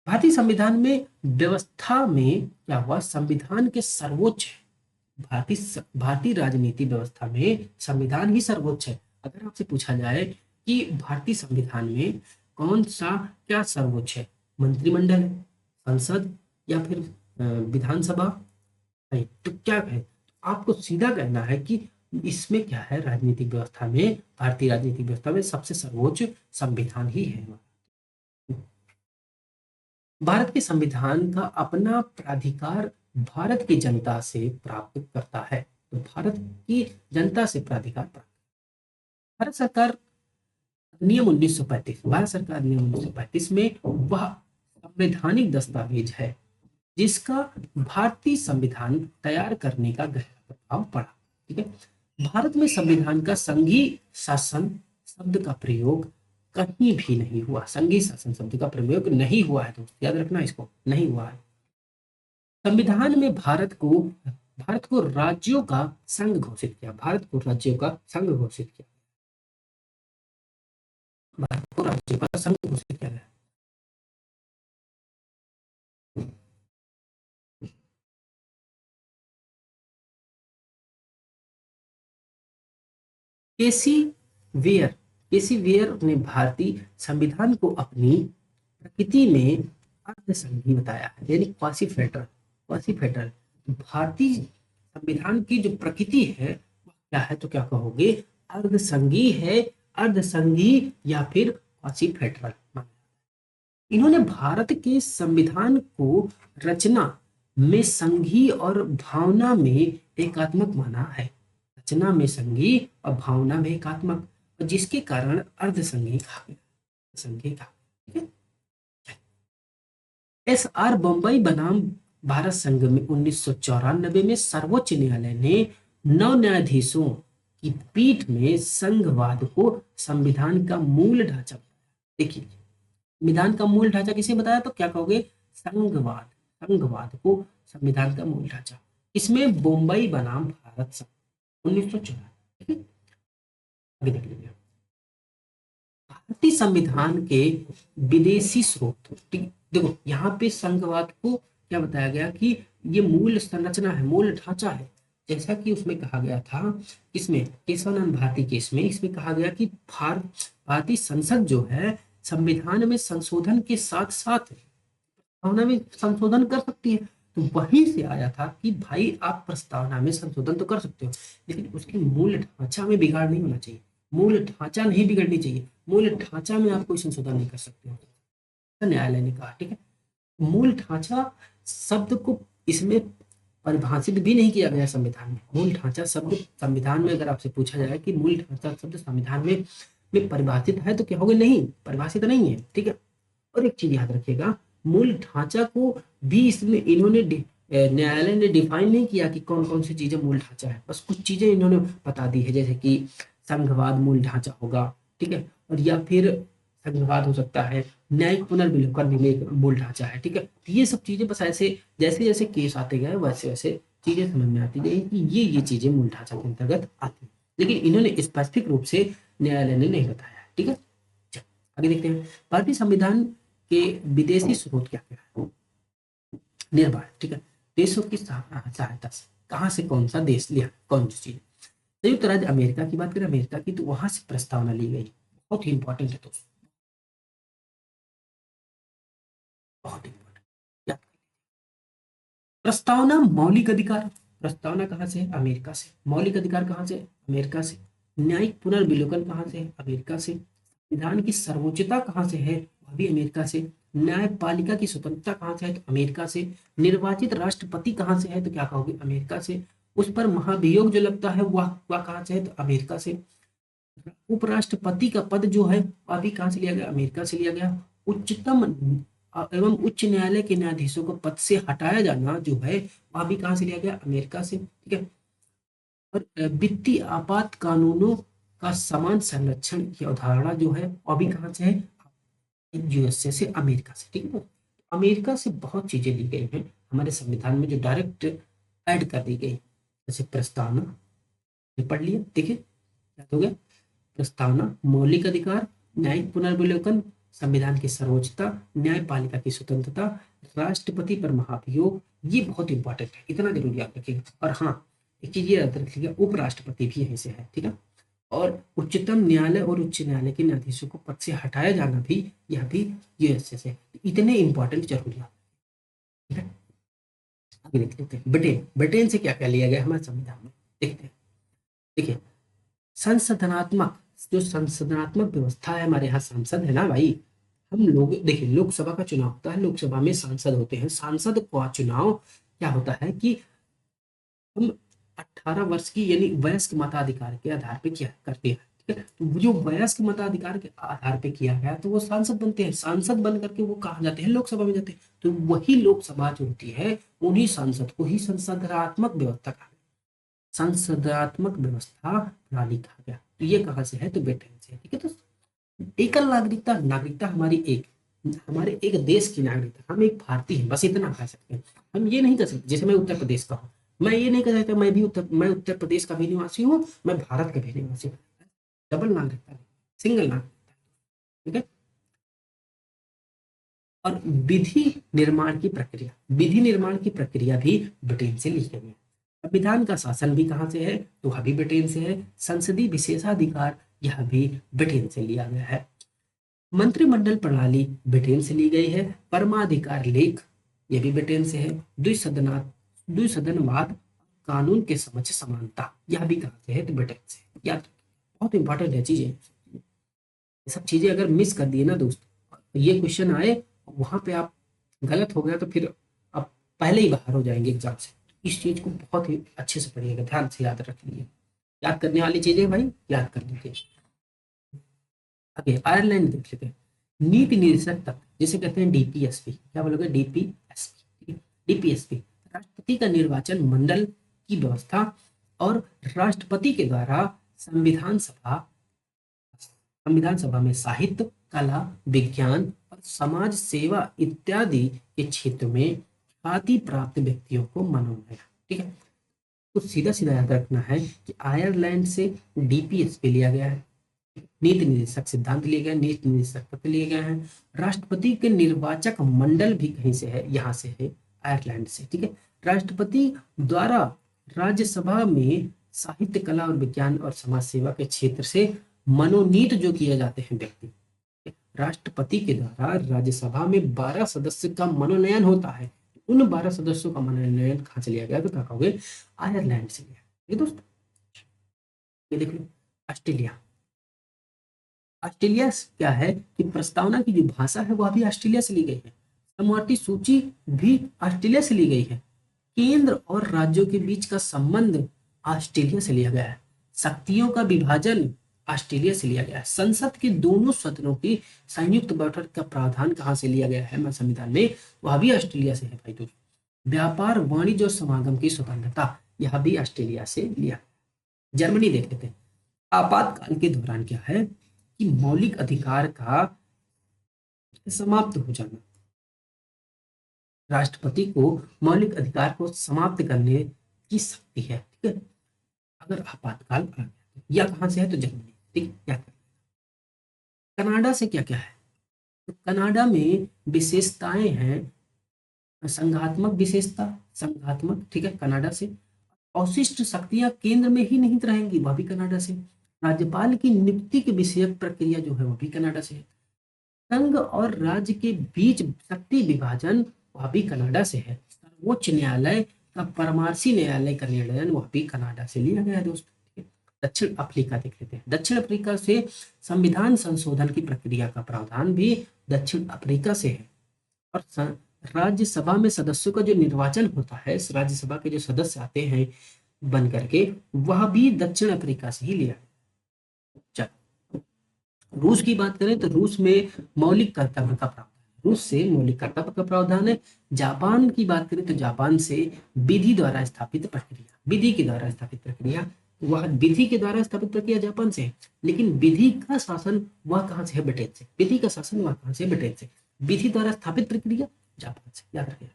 भारतीय संविधान में व्यवस्था में क्या हुआ, संविधान के सर्वोच्च, भारतीय राजनीति व्यवस्था में संविधान ही सर्वोच्च है। अगर आपसे पूछा जाए कि भारतीय संविधान में कौन सा क्या सर्वोच्च है, मंत्रिमंडल है, संसद या फिर विधानसभा है, तो क्या कहे, तो आपको सीधा कहना है कि इसमें क्या है, राजनीतिक व्यवस्था में, भारतीय राजनीतिक व्यवस्था में सबसे सर्वोच्च संविधान ही है। भारत के संविधान का अपना प्राधिकार भारत की जनता से प्राप्त करता है। तो भारत की जनता से प्राधिकार प्राप्त, भारत सरकार नियम 1935, भारत सरकार नियम 1935 में वह संवैधानिक दस्तावेज है जिसका भारतीय संविधान तैयार करने का गहरा प्रभाव पड़ा, ठीक है। भारत में संविधान का संघीय शासन शब्द का प्रयोग कहीं भी नहीं हुआ, संघीय शासन शब्द का प्रयोग नहीं हुआ है, दोस्त याद रखना, इसको नहीं हुआ है। संविधान में भारत को राज्यों का संघ घोषित किया, भारत को राज्यों का संघ घोषित किया, भारत को राज्यों का संघ घोषित किया गया। केसी वेयर केसी वेयर ने भारतीय संविधान को अपनी प्रकृति में अर्धसंघी बताया है, यानी क्वासी फेडरल। भारतीय संविधान की जो प्रकृति है वो क्या है, तो क्या कहोगे, अर्धसंघी है, अर्धसंघी या फिर क्वासी फेडरल। इन्होंने भारत के संविधान को रचना में संघी और भावना में एकात्मक माना है, रचना में संघी और भावना में एकात्मक, और जिसके कारण अर्धसंघी कहा गया, संघी कहा, ठीक है। एस आर बम्बई बनाम भारत संघ में 1994 में सर्वोच्च न्यायालय ने 9 न्यायाधीशों की पीठ में संघवाद को संविधान का मूल ढांचा बताया। देखिए, संविधान का मूल ढांचा किसे बताया, तो क्या कहोगे, संघवाद को संविधान का मूल ढांचा। इसमें बम्बई बनाम भारत संघ 1994, आगे देख लीजिए। भारतीय संविधान के विदेशी स्रोत, देखो यहाँ पे संघवाद को क्या बताया गया कि ये मूल संरचना है, मूल ढांचा है, जैसा कि उसमें कहा गया था, इसमें केशवानंद भारती केस में इसमें कहा गया कि भारतीय संसद जो है संविधान में संशोधन के साथ साथ प्रस्तावना में संशोधन कर सकती है। तो वहीं से आया था कि भाई आप प्रस्तावना में संशोधन तो कर सकते हो, लेकिन उसके मूल ढांचा में बिगाड़ नहीं होना चाहिए, मूल ढांचा नहीं बिगड़नी चाहिए, मूल ढांचा में आप कोई संशोधन नहीं कर सकते हो, न्यायालय ने कहा। ठीक है, मूल ढांचा शब्द को इसमें परिभाषित भी नहीं किया गया संविधान में। मूल ढांचा शब्द संविधान में, अगर आपसे पूछा जाए कि मूल ढांचा शब्द संविधान में परिभाषित है तो क्या होगा, नहीं परिभाषित नहीं है। ठीक है, और एक चीज याद रखिएगा, मूल ढांचा को भी इसमें इन्होंने न्यायालय ने डिफाइन नहीं किया कि कौन कौन सी चीजें मूल ढांचा है, बस कुछ चीजें इन्होंने बता दी है, जैसे कि संघवाद मूल ढांचा होगा। ठीक है, और या फिर संघवाद हो सकता है, न्यायिक पुनर्विलोकन भी एक मूल ढांचा है। ठीक है, तो ये सब चीजें बस ऐसे जैसे जैसे केस आते गए वैसे वैसे चीजें समझ में आती गई कि ये चीजें मूल ढांचा के अंतर्गत आती है, लेकिन इन्होंने स्पेसिफिक रूप से न्यायालय ने नहीं बताया। ठीक है, चलो, आगे देखते हैं। भारतीय संविधान के विदेशी स्रोत क्या क्या है? निर्भर। ठीक है, देशों की सहायता से, कहाँ से कौन सा देश लिया, कौन सी चीज। संयुक्त राज्य अमेरिका की बात करें, अमेरिका की, तो वहां से प्रस्तावना ली गई, बहुत ही इंपॉर्टेंट है दोस्तों, बहुत इंपॉर्टेंट। प्रस्तावना मौलिक अधिकार, प्रस्तावना कहाँ से है, अमेरिका से। मौलिक अधिकार कहाँ से, अमेरिका से। न्यायिक पुनर्विलोकन कहाँ से है, अमेरिका से। संविधान की सर्वोच्चता कहाँ से है, वह भी अमेरिका से। न्यायपालिका की स्वतंत्रता कहाँ से है, तो अमेरिका से। निर्वाचित राष्ट्रपति कहाँ से है, तो क्या कहोगे, अमेरिका से। उस पर महाभियोग जो लगता है वह कहाँ से है, तो अमेरिका से। उपराष्ट्रपति का पद जो है वह भी कहाँ से लिया गया, अमेरिका से लिया गया। उच्चतम एवं उच्च न्यायालय के न्यायाधीशों को पद से हटाया जाना जो है वह भी कहाँ से लिया गया, अमेरिका से। ठीक है, और वित्तीय आपात कानूनों का समान संरक्षण की अवधारणा जो है वह भी कहाँ से है, यूएसए से, अमेरिका से। ठीक है ना, अमेरिका से बहुत चीजें ली गई हैं हमारे संविधान में जो डायरेक्ट ऐड कर दी गई, जैसे प्रस्तावना, ये पढ़ लिया, देखिए क्या हो गया, प्रस्तावना, मौलिक अधिकार, न्यायिक पुनर्विलोकन, संविधान की सर्वोच्चता, न्यायपालिका की स्वतंत्रता, राष्ट्रपति पर महाभियोग, ये बहुत इंपॉर्टेंट है, इतना जरूर याद रखिएगा। और हाँ, एक चीज ये याद रखिएगा, उपराष्ट्रपति भी यहीं से है। ठीक है, और उच्चतम न्यायालय और उच्च न्यायालय के न्यायाधीशों को पद से हटाया जाना भी, यह भी यूएसए से। इतने इंपॉर्टेंट जरूर याद। ठीक है, आगे देख लेते हैं। ब्रिटेन, ब्रिटेन से क्या क्या लिया गया हमारे संविधान में, देखते हैं। देखिए, संसदनात्मक, जो संसदनात्मक व्यवस्था है हमारे यहाँ, सांसद है ना भाई, हम लोग देखिए, लोकसभा का चुनाव होता है, लोकसभा में सांसद होते हैं, सांसद का चुनाव क्या होता है कि हम 18 वर्ष की यानी वयस्क मताधिकार के आधार पे किया करते हैं। ठीक है, तो जो वयस्क मताधिकार के आधार पे किया गया तो वो सांसद बनते हैं, सांसद बन करके वो कहाँ जाते हैं, लोकसभा में जाते हैं। तो वही लोकसभा जो होती है उन्हीं सांसद को ही संसदनात्मक व्यवस्था कहा, संसदनात्मक व्यवस्था प्रणाली कहा गया। तो ये कहाँ से है, तो ब्रिटेन से। ठीक है, तो एकल नागरिकता, नागरिकता हमारी एक, हमारे एक देश की नागरिकता, हम एक भारतीय हैं, बस इतना कह सकते हैं। हम ये नहीं कर सकते, जैसे मैं उत्तर प्रदेश का हूँ, मैं ये नहीं कह सकता मैं उत्तर प्रदेश का भी निवासी हूँ, मैं भारत का भी निवासी हूँ। डबल नागरिकता नहीं, सिंगल नागरिकता। ठीक है, और विधि निर्माण की प्रक्रिया, विधि निर्माण की प्रक्रिया भी ब्रिटेन से ली गई है। संविधान का शासन भी कहाँ से है, तो वह भी ब्रिटेन से है। संसदीय विशेषाधिकार, यह भी ब्रिटेन से लिया गया है। मंत्रिमंडल प्रणाली ब्रिटेन से ली गई है। परमाधिकार लेख, यह भी ब्रिटेन से है। द्विसदनवाद, कानून के समक्ष समानता, यह भी कहाँ से है, तो ब्रिटेन से। याद रखिए, बहुत इंपॉर्टेंट है चीजें, ये सब चीजें अगर मिस कर दिए ना दोस्त, ये क्वेश्चन आए वहां पे आप गलत हो गया तो फिर आप पहले ही बाहर हो जाएंगे एग्जाम से। इस चीज को बहुत ही अच्छे से पढ़िएगा, ध्यान से याद रख लीजिए, याद करने वाली चीजें भाई याद कर लीजिए। आगे आयरलैंड देख लेते हैं। नीति निर्देशक तत्व, जिसे कहते हैं डीपीएसपी, क्या बोलोगे, डीपीएसपी। डीपीएसपी राष्ट्रपति का निर्वाचन मंडल की व्यवस्था और राष्ट्रपति के द्वारा संविधान सभा में साहित्य, कला, विज्ञान और समाज सेवा इत्यादि के क्षेत्र में ख्याति प्राप्त व्यक्तियों को मनोनयन। ठीक है, तो सीधा सीधा याद रखना है कि आयरलैंड से डीपीएसपी लिया गया है, नीति निर्देशक सिद्धांत लिए गए, नीति निर्देशक तत्व लिए गए हैं। राष्ट्रपति के निर्वाचक मंडल भी कहीं से है, यहाँ से है, आयरलैंड से। ठीक है, राष्ट्रपति द्वारा राज्यसभा में साहित्य, कला और विज्ञान और समाज सेवा के क्षेत्र से मनोनीत जो किए जाते हैं व्यक्ति, राष्ट्रपति के द्वारा राज्यसभा में 12 सदस्य का मनोनयन होता है। उन 12 सदस्यों का मनोनयन कहाँ से लिया गया, तो क्या कहोगे, आयरलैंड से लिया। ये दोस्तों ये देख लो, ऑस्ट्रेलिया। ऑस्ट्रेलिया क्या है कि प्रस्तावना की जो भाषा है वह भी ऑस्ट्रेलिया से ली गई है। समवर्ती सूची भी ऑस्ट्रेलिया से ली गई है। केंद्र और राज्यों के बीच का संबंध ऑस्ट्रेलिया से लिया गया है। शक्तियों का विभाजन ऑस्ट्रेलिया से लिया गया है। संसद के दोनों सदनों की संयुक्त बैठक का प्रावधान कहाँ से लिया गया है संविधान में, वह भी ऑस्ट्रेलिया से है भाई दोस्तों। व्यापार, वाणिज्य और समागम की स्वतंत्रता, यह भी ऑस्ट्रेलिया से लिया। जर्मनी देख लेते हैं। आपातकाल के दौरान क्या है कि मौलिक अधिकार का समाप्त हो जाना, राष्ट्रपति को मौलिक अधिकार को समाप्त करने की शक्ति है। ठीक है, अगर आपातकाल आ गया तो। या कहां से है, तो जर्मनी। ठीक है, क्या कनाडा से क्या क्या है, तो कनाडा में विशेषताएं हैं, संघात्मक विशेषता, संघात्मक, ठीक है, कनाडा से। अवशिष्ट शक्तियां केंद्र में ही निहित रहेंगी, वह भी कनाडा से। राज्यपाल की नियुक्ति की विषयक प्रक्रिया जो है वो भी कनाडा से है। संघ और राज्य के बीच शक्ति विभाजन, वह भी कनाडा से है। सर्वोच्च न्यायालय का परामर्शी न्यायालय का निर्णय वह भी कनाडा से लिया गया है दोस्तों। दक्षिण अफ्रीका देख लेते हैं। दक्षिण अफ्रीका से संविधान संशोधन की प्रक्रिया का प्रावधान भी दक्षिण अफ्रीका से है। और राज्यसभा में सदस्यों का जो निर्वाचन होता है, इस राज्यसभा के जो सदस्य आते हैं बन करके, वह भी दक्षिण अफ्रीका से ही लिया। रूस की बात करें तो रूस में मौलिक कर्तव्य का प्रावधान, रूस से मौलिक कर्तव्य का प्रावधान है। जापान की बात करें तो जापान से विधि द्वारा स्थापित प्रक्रिया, विधि के द्वारा स्थापित प्रक्रिया, वह विधि के द्वारा स्थापित प्रक्रिया जापान से है। लेकिन विधि का शासन वह कहां से है, ब्रिटेन से। विधि का शासन वह कहां से, ब्रिटेन से। विधि द्वारा स्थापित प्रक्रिया जापान से, याद रखिए।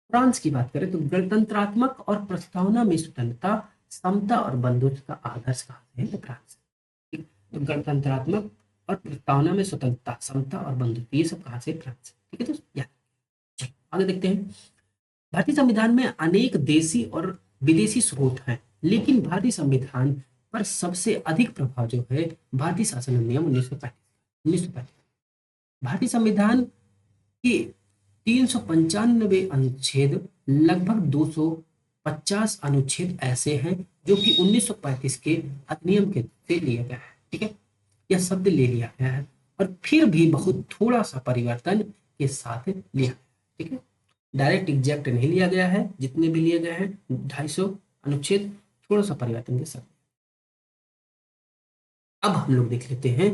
फ्रांस की बात करें तो गणतंत्रात्मक और प्रस्तावना में स्वतंत्रता, समता और बंधुत्व का आदर्श कहां से है, तो फ्रांस से। तो गणतंत्रात्मक और प्रस्तावना में स्वतंत्रता, समता और बंधुत्व, ये सब कहां से, फ्रांस से। ठीक है, तो चलो आगे देखते हैं। भारतीय संविधान में अनेक देशी और विदेशी स्रोत हैं, लेकिन भारतीय संविधान पर सबसे अधिक प्रभाव जो है भारतीय शासन अधिनियम 1935। भारतीय संविधान के 395 अनुच्छेद, लगभग 250 अनुच्छेद ऐसे हैं जो कि 1935 के अधिनियम के से लिया गया है। ठीक है, यह शब्द ले लिया गया है और फिर भी बहुत थोड़ा सा परिवर्तन के साथ लिया। ठीक है, डायरेक्ट एग्जैक्ट नहीं लिया गया है, जितने भी लिए गए हैं 250 अनुच्छेद थोड़ा सा परिवर्तन के साथ। अब हम लोग देख लेते हैं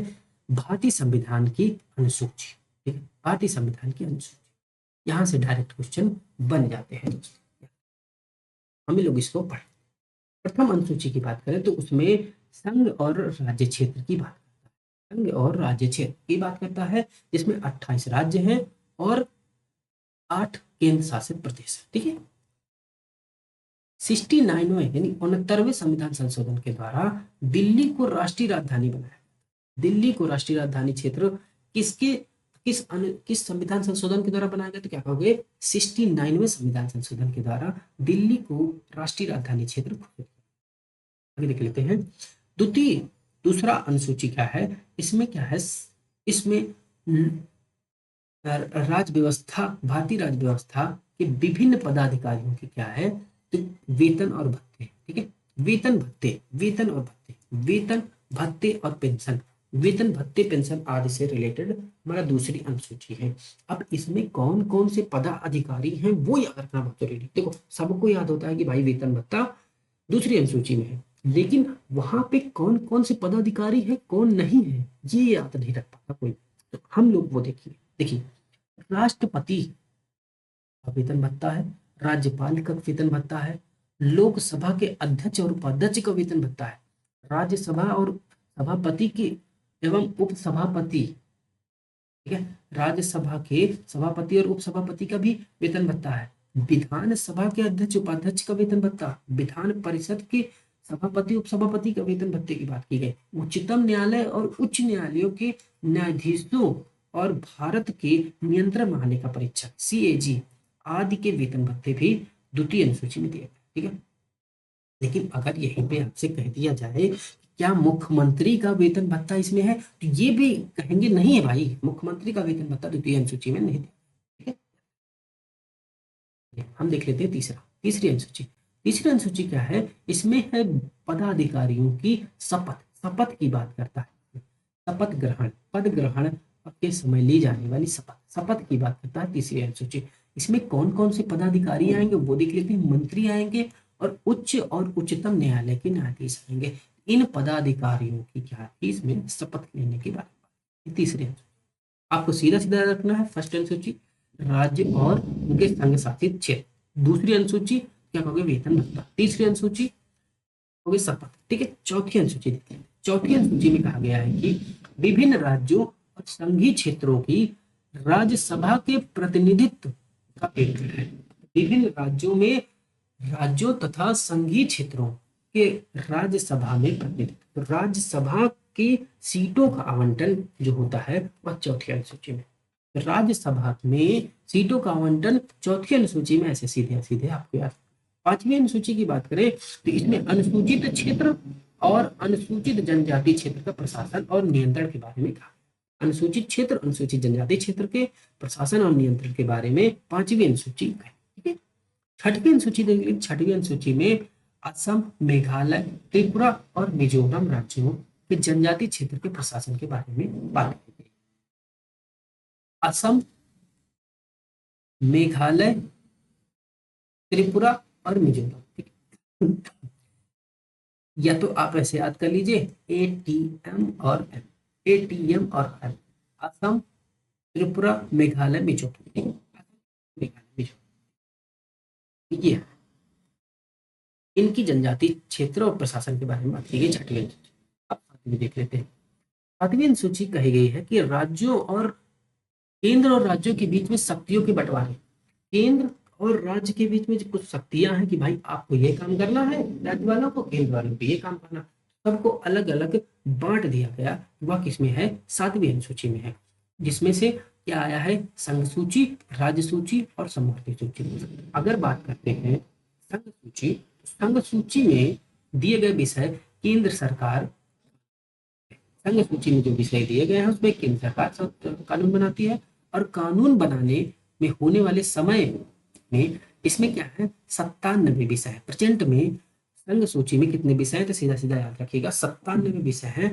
भारतीय संविधान की अनुसूची। ठीक है, भारतीय संविधान की अनुसूची, यहां से डायरेक्ट क्वेश्चन बन जाते हैं दोस्तों। हम लोग इसको पढ़ें। प्रथम अनुसूची की बात करें तो उसमें संघ और राज्य क्षेत्र की बात करता है। संघ और राज्य क्षेत्र की बात करता है, जिसमें 28 राज्य हैं और 8 केंद्र शासित प्रदेश। ठीक है, 69वें यानी 69वें संविधान संशोधन के द्वारा दिल्ली को राष्ट्रीय राजधानी बनाया। दिल्ली को राष्ट्रीय राजधानी क्षेत्र किसके किस संविधान संशोधन के द्वारा बनाया गया, तो क्या कहोगे, 69वें संविधान संशोधन के द्वारा दिल्ली को राष्ट्रीय राजधानी क्षेत्र घोषित। आगे देख लेते हैं। दूसरा अनुसूची क्या है, इसमें क्या है, इसमें राज्य व्यवस्था, भारतीय राज्य व्यवस्था के विभिन्न पदाधिकारियों की क्या है, तो वेतन और भत्ते। ठीक है, वेतन भत्ते, वेतन और भत्ते, वेतन भत्ते और पेंशन, वेतन भत्ते पेंशन आदि से रिलेटेड हमारा दूसरी अनुसूची है। अब इसमें कौन कौन से पदाधिकारी हैं वो याद रखना बहुत जरूरी है। देखो सबको याद होता है कि भाई वेतन भत्ता दूसरी अनुसूची में है, लेकिन वहां पे कौन कौन से पदाधिकारी हैं कौन नहीं है ये याद नहीं रख पाता कोई। तो हम लोग वो देखिए, राष्ट्रपति का वेतन भत्ता है, राज्यपाल का वेतन भत्ता है, लोकसभा के अध्यक्ष और उपाध्यक्ष का वेतन भत्ता है, राज्यसभा और सभापति की एवं उपसभापति, ठीक है, राज्यसभा के सभापति और उपसभापति का भी वेतन भत्ता है, विधानसभा के अध्यक्ष उपाध्यक्ष का वेतन भत्ता, विधान परिषद के सभापति उपसभापति का वेतन भत्ते की बात की गई, उच्चतम न्यायालय और उच्च न्यायालयों के न्यायाधीशों और भारत के नियंत्रण महालेखा परीक्षक CAG आदि के वेतन भत्ते भी द्वितीय अनुसूची में दिए गए। ठीक है, लेकिन अगर यहीं पे आपसे कह दिया जाए क्या मुख्यमंत्री का वेतन भत्ता इसमें है, तो ये भी कहेंगे नहीं है भाई, मुख्यमंत्री का वेतन भत्ता द्वितीय अनुसूची में नहीं दिया। ठीक है, हम देख लेते हैं तीसरी अनुसूची। तीसरी अनुसूची क्या है, इसमें है पदाधिकारियों की शपथ, शपथ की बात करता है, शपथ ग्रहण, पद ग्रहण के समय ली जाने वाली शपथ, शपथ की बात करता है तीसरी अनुसूची। इसमें कौन कौन से पदाधिकारी आएंगे वो देख लेते हैं। मंत्री आएंगे और उच्च और उच्चतम न्यायालय के न्यायाधीश आएंगे। इन पदाधिकारियों की क्या है, इसमें शपथ लेने के बारे में तीसरी अनुसूची। आपको सीधा सीधा रखना है। फर्स्ट अनुसूची राज्य और उनके संघ शासित क्षेत्र, दूसरी अनुसूची क्या कहोगे, वेतन भत्ता, तीसरी अनुसूची हो गई शपथ। ठीक है, चौथी अनुसूची देखते हैं। चौथी अनुसूची में कहा गया है कि विभिन्न राज्यों और संघीय क्षेत्रों की राज्यसभा के प्रतिनिधित्व का क्षेत्र है। विभिन्न राज्यों में राज्यों तथा संघीय क्षेत्रों के राज्यसभा में प्रतिनिधित्व, तो राज्यसभा की सीटों का आवंटन जो होता है वह चौथी अनुसूची में। राज्यसभा में सीटों का आवंटन चौथी अनुसूची में ऐसे सीधे सीधे आपको याद। पांचवी अनुसूची की बात करें तो इसमें अनुसूचित क्षेत्र और अनुसूचित जनजाति क्षेत्र का प्रशासन और नियंत्रण के बारे में कहा। अनुसूचित क्षेत्र, अनुसूचित जनजाति क्षेत्र के प्रशासन और नियंत्रण के बारे में पांचवी अनुसूची है। ठीक है, छठवीं अनुसूची देख लीजिए। छठवीं अनुसूची में असम, मेघालय, त्रिपुरा और मिजोरम राज्यों के जनजाति क्षेत्र के प्रशासन के बारे में बात की गई। असम, मेघालय, त्रिपुरा और मिजोरम। ठीक है, या तो आप ऐसे याद कर लीजिए एटीएम और एम, एटीएम और एम, असम, त्रिपुरा, मेघालय, मिजोरम। ठीक है, मेघालय, मिजोरम, ये है। इनकी जनजाति क्षेत्र और प्रशासन के बारे में बात की गई छठवीं अनुसूची। अब सातवीं देख लेते हैं। सातवीं अनुसूची कही गई है कि राज्यों और केंद्र और राज्यों के बीच में शक्तियों के बंटवारे। केंद्र और राज्य के बीच में जो कुछ शक्तियां हैं कि भाई आपको ये काम करना है, राज्य वालों को, केंद्र वालों को ये काम करना, सबको अलग अलग बांट दिया गया। वह किसमें है, सातवीं अनुसूची में है। जिसमें से क्या आया है, संघ सूची, राज्य सूची और समवर्ती सूची। अगर बात करते हैं संघ सूची, संघ सूची में दिए गए विषय केंद्र सरकार, संघ सूची में जो विषय दिए गए हैं उसमें केंद्र सरकार कानून बनाती है। और कानून बनाने में होने वाले समय में इसमें क्या है, 97 विषय है। प्रेजेंट में संघ सूची में कितने विषय हैं, तो सीधा सीधा याद रखिएगा 97 विषय हैं।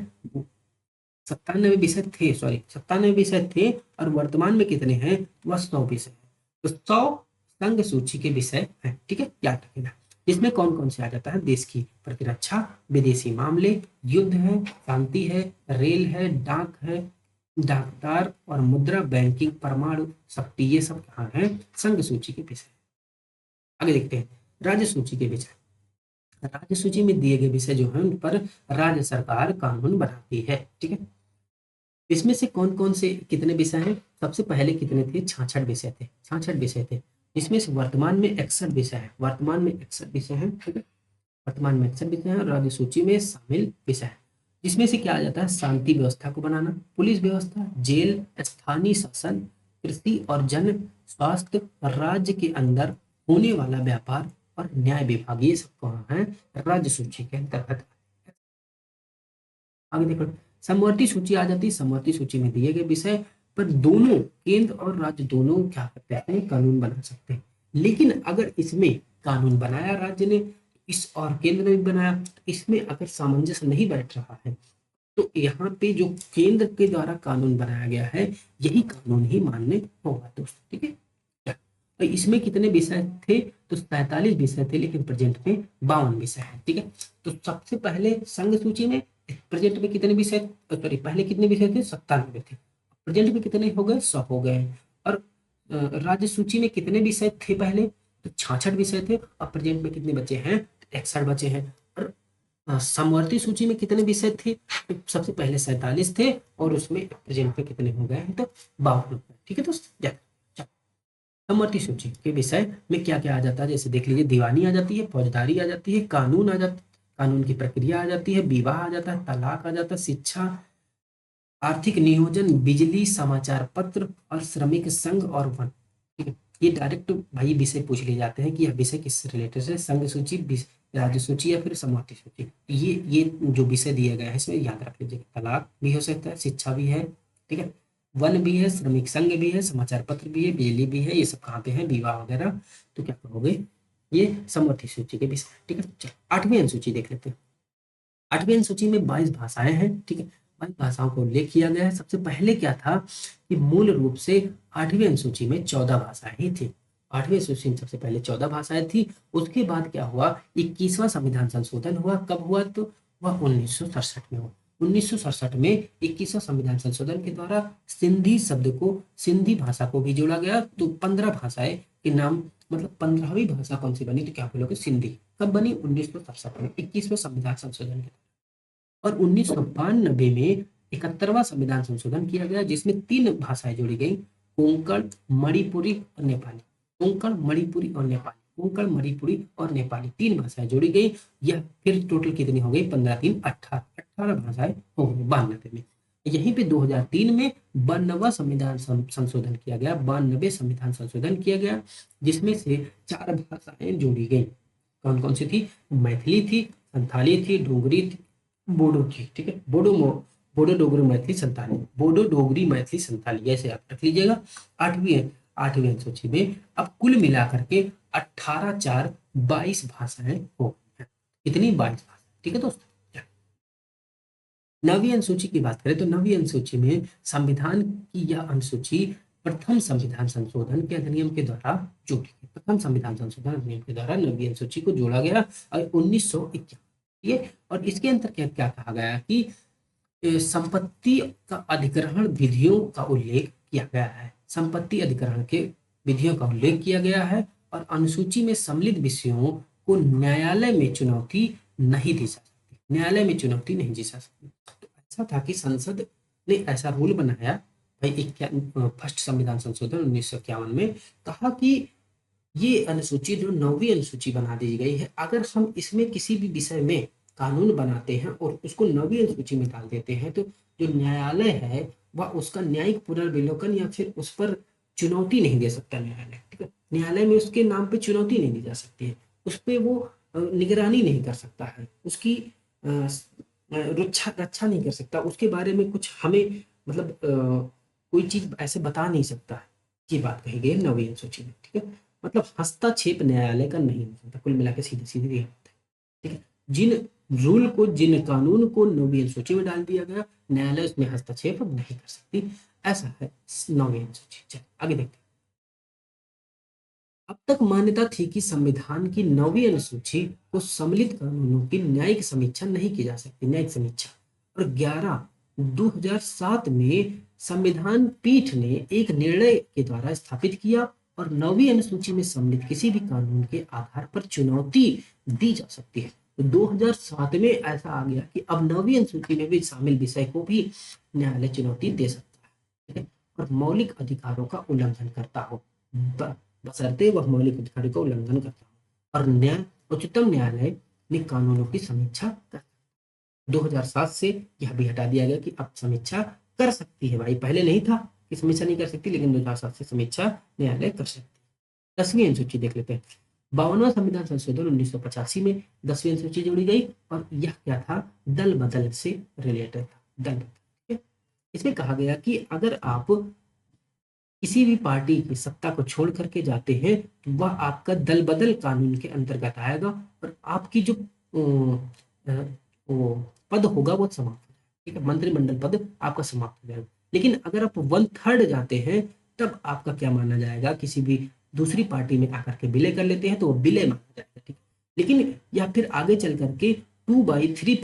97 विषय थे, सॉरी 97 विषय थे, और वर्तमान में कितने हैं, वह 100 विषय है। तो 100 संघ सूची के विषय हैं। ठीक है, याद रखिएगा। इसमें कौन कौन से आ जाता है, देश की प्रतिरक्षा, विदेशी मामले, युद्ध है, शांति है, रेल है, डाक है, डाकदार और मुद्रा, बैंकिंग, परमाणु शक्ति, ये सब कहाँ है, संघ सूची के विषय। आगे देखते हैं राज्य सूची के विषय। राज्य सूची में दिए गए विषय जो है उन पर राज्य सरकार कानून बनाती है। ठीक है, इसमें से कौन कौन से कितने विषय हैं, सबसे पहले कितने थे, 66 विषय थे, 66 विषय थे। इसमें से वर्तमान में 61 विषय है, वर्तमान में 61 विषय हैं। ठीक है, वर्तमान में 61 विषय हैं। राज्य सूची में शामिल विषय है, जिसमें से क्या आ जाता है, शांति व्यवस्था को बनाना, पुलिस व्यवस्था, जेल, स्थानीय शासन, कृषि और जन स्वास्थ्य, राज्य के अंदर होने वाला व्यापार और न्याय विभाग, ये सब कहाँ है, राज्य सूची के अंतर्गत। आगे देखो समवर्ती सूची आ जाती है। समवर्ती सूची में दिए गए विषय पर दोनों केंद्र और राज्य दोनों क्या करते हैं, कानून बना सकते हैं। लेकिन अगर इसमें कानून बनाया राज्य ने, इस और केंद्र ने भी बनाया, तो इसमें अगर सामंजस्य नहीं बैठ रहा है तो यहाँ पे जो केंद्र के द्वारा कानून बनाया गया है यही कानून ही मान्य होगा दोस्तों। ठीक है, तो इसमें कितने विषय थे, तो 47 विषय थे, लेकिन प्रेजेंट में 52 विषय है। ठीक है, तो सबसे पहले संघ सूची में प्रेजेंट में कितने विषय, सॉरी पहले कितने विषय थे, 97 थे, प्रेजेंट में कितने हो गए, 100 हो गए। और राज्य सूची में कितने विषय थे पहले, तो 66 विषय थे, और प्रेजेंट में कितने बचे हैं, 61 बचे हैं। और समवर्ती सूची में कितने विषय थे, तो सबसे पहले 47 थे, और उसमें प्रेजेंट में कितने हो गए हैं, तो 52 हो गए। ठीक है दोस्तों, समवर्ती सूची के विषय में क्या क्या आ जाता है, जैसे देख लीजिए दीवानी आ जाती है, फौजदारी आ जाती है, कानून आ जाता, कानून की प्रक्रिया आ जाती है, विवाह आ जाता है, तलाक आ जाता है, शिक्षा, आर्थिक नियोजन, बिजली, समाचार पत्र और श्रमिक संघ और वन। ठीक है, ये डायरेक्ट भाई विषय पूछ लिए जाते हैं कि यह विषय किससे रिलेटेड है। संघ सूची राज्य सूची या फिर समाप्ति सूची। ये जो विषय दिया गया है इसमें याद रख लीजिएगा। तलाक भी हो सकता है, शिक्षा भी है, ठीक है, वन भी है, श्रमिक संघ भी है, समाचार पत्र भी है, बिजली भी है, ये सब कहाँ पे है, विवाह वगैरह। तो क्या कहोगे, ये समवर्ती सूची के विषय, ठीक है। चलो 8वीं अनुसूची देख लेते हैं। 8वीं अनुसूची में 22 भाषाएं हैं, ठीक है। 22 भाषाओं को उल्लेख किया गया है। सबसे पहले क्या था कि मूल रूप से 8वीं अनुसूची में 14 भाषाएं ही थी। 8वीं अनुसूची में सबसे पहले 14 भाषाएं थी। उसके बाद क्या हुआ, 21वां संविधान संशोधन हुआ। कब हुआ, तो वह 1967 में हुआ। 1967 में 21वां संविधान संशोधन के द्वारा सिंधी शब्द को, सिंधी भाषा को भी जोड़ा गया। तो 15 भाषाएं के नाम, मतलब 15वीं भाषा कौन सी बनी, तो क्या बोलोगे, सिंधी। कब बनी, 1967 में, 21वें संविधान संशोधन के। और 1992 में 71वां संविधान संशोधन किया गया, जिसमें 3 भाषाएं जोड़ी गई, कोंकण, मणिपुरी और नेपाली। कोंकण, मणिपुरी और नेपाली, कोंकण, मणिपुरी और नेपाली 3 भाषाएं जोड़ी गई। यह फिर टोटल कितनी हो गई, 15 3 18, 18 भाषाएं हो गई 92 में। यहीं पे 2003 में 92वां संविधान संशोधन किया गया, 92वें संविधान संशोधन किया गया, जिसमें से 4 भाषाएं जोड़ी गई। कौन कौन सी थी, मैथिली थी, संथाली थी, डोगरी थी, बोडो थी, ठीक है। बोडो डोगरी मैथिली संथाली, बोडो डोगरी मैथिली संथाली, ऐसे आप रख लीजिएगा। 8वीं अनुसूची में अब कुल मिलाकर के 18 4 22 भाषाएं हो गई हैं। कितनी, 22 भाषा, ठीक है दोस्तों। 9वीं अनुसूची की बात करें तो 9वीं अनुसूची में संविधान की यह अनुसूची प्रथम संविधान संशोधन के अधिनियम के द्वारा जोड़ी गई। प्रथम संविधान संशोधन अधिनियम के द्वारा 9वीं अनुसूची को जोड़ा गया और 1951, ये। और इसके अंतर्गत क्या क्या कहा गया कि संपत्ति का अधिग्रहण विधियों का उल्लेख किया गया है। संपत्ति अधिग्रहण के विधियों का उल्लेख किया गया है और अनुसूची में सम्मिलित विषयों को न्यायालय में चुनौती नहीं दी जा सकती। न्यायालय में चुनौती नहीं दी जा सकती। तो ऐसा था कि संसद ने ऐसा रूल बनाया भाई, फर्स्ट संविधान संशोधन 1951 में कहा कि ये अनुसूची जो 9वीं अनुसूची बना दी गई है, अगर हम इसमें किसी भी विषय में कानून बनाते हैं और उसको 9वीं अनुसूची में डाल देते हैं, तो जो न्यायालय है वह उसका न्यायिक पुनर्विलोकन या फिर उस पर चुनौती नहीं दे सकता न्यायालय, ठीक है। न्यायालय में उसके नाम पे चुनौती नहीं दी जा सकती है, उस पर वो निगरानी नहीं कर सकता है, उसकी रक्षा नहीं कर सकता, उसके बारे में कुछ हमें मतलब कोई चीज ऐसे बता नहीं सकता है। ये बात कही गई 9वीं अनुसूची में, ठीक है। मतलब हस्तक्षेप न्यायालय का नहीं हो सकता, कुल मिलाकर सीधे सीधे ये होता है, ठीक है। जिन रूल को, जिन कानून को 9वीं अनुसूची में डाल दिया गया, न्यायालय उसमें हस्तक्षेप नहीं कर सकती, ऐसा है 9वीं अनुसूची। चलिए आगे देखते हैं। अब तक मान्यता थी कि संविधान की 9वीं अनुसूची को सम्मिलित कानूनों की न्यायिक समीक्षा नहीं की जा सकती, न्यायिक समीक्षा। और 11/2007 में संविधान पीठ ने एक निर्णय के द्वारा स्थापित किया और 9वीं अनुसूची में सम्मिलित किसी भी कानून के आधार पर चुनौती दी जा सकती है। तो 2007 में ऐसा आ गया कि अब 9वीं अनुसूची में भी शामिल विषय को भी न्यायालय चुनौती दे सकता है, ठीक है। और मौलिक अधिकारों का उल्लंघन करता हो, बशर्ते वह मौलिक अधिकारों का उल्लंघन करता हो। और उच्चतम न्यायालय ने कानूनों की समीक्षा कर, 2007 से यह भी हटा दिया गया कि अब समीक्षा कर सकती है। भाई पहले नहीं था कि समीक्षा नहीं कर सकती, लेकिन 2007 से समीक्षा न्यायालय कर सकती है। 10वीं अनुसूची देख लेते हैं। 52वां संविधान संशोधन 1985 में 10वीं अनुसूची जोड़ी गई और यह क्या था, दल बदल से रिलेटेड था, दल बदल, ठीक है। इसमें कहा गया कि अगर आप किसी भी पार्टी की सत्ता को छोड़ करके जाते हैं तो वह आपका दल बदल कानून के अंतर्गत आएगा और आपकी जो वो पद होगा वो समाप्त हो जाएगा, ठीक है। मंत्रिमंडल पद आपका समाप्त हो जाएगा। लेकिन अगर आप 1/3 जाते हैं तब आपका क्या माना जाएगा, किसी भी दूसरी पार्टी में आकर के विलय कर लेते हैं तो वो विलय माना जाएगा, ठीक है। लेकिन या फिर आगे चल करके 2/3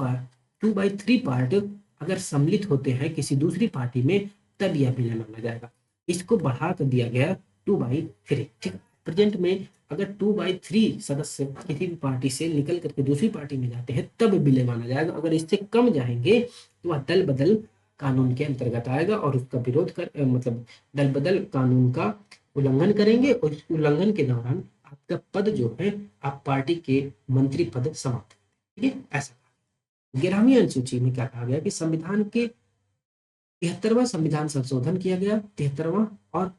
पार्ट अगर सम्मिलित होते हैं किसी दूसरी पार्टी में, तब यह विलय माना जाएगा। इसको बढ़ा कर दिया गया 2/3, ठीक है। प्रेजेंट में अगर 2/3 सदस्य किसी भी पार्टी से निकल करके दूसरी पार्टी में जाते हैं तब विलय माना जाएगा। अगर इससे कम जाएंगे तो वह दल बदल कानून के अंतर्गत आएगा और उसका विरोध कर मतलब दल बदल कानून का उल्लंघन करेंगे और इस उल्लंघन के दौरान आपका पद जो है, आप पार्टी के मंत्री पद समाप्त, ठीक है। ऐसा 11वीं अनुसूची में क्या कहा गया कि संविधान के 73वां संविधान संशोधन किया गया, 73वां और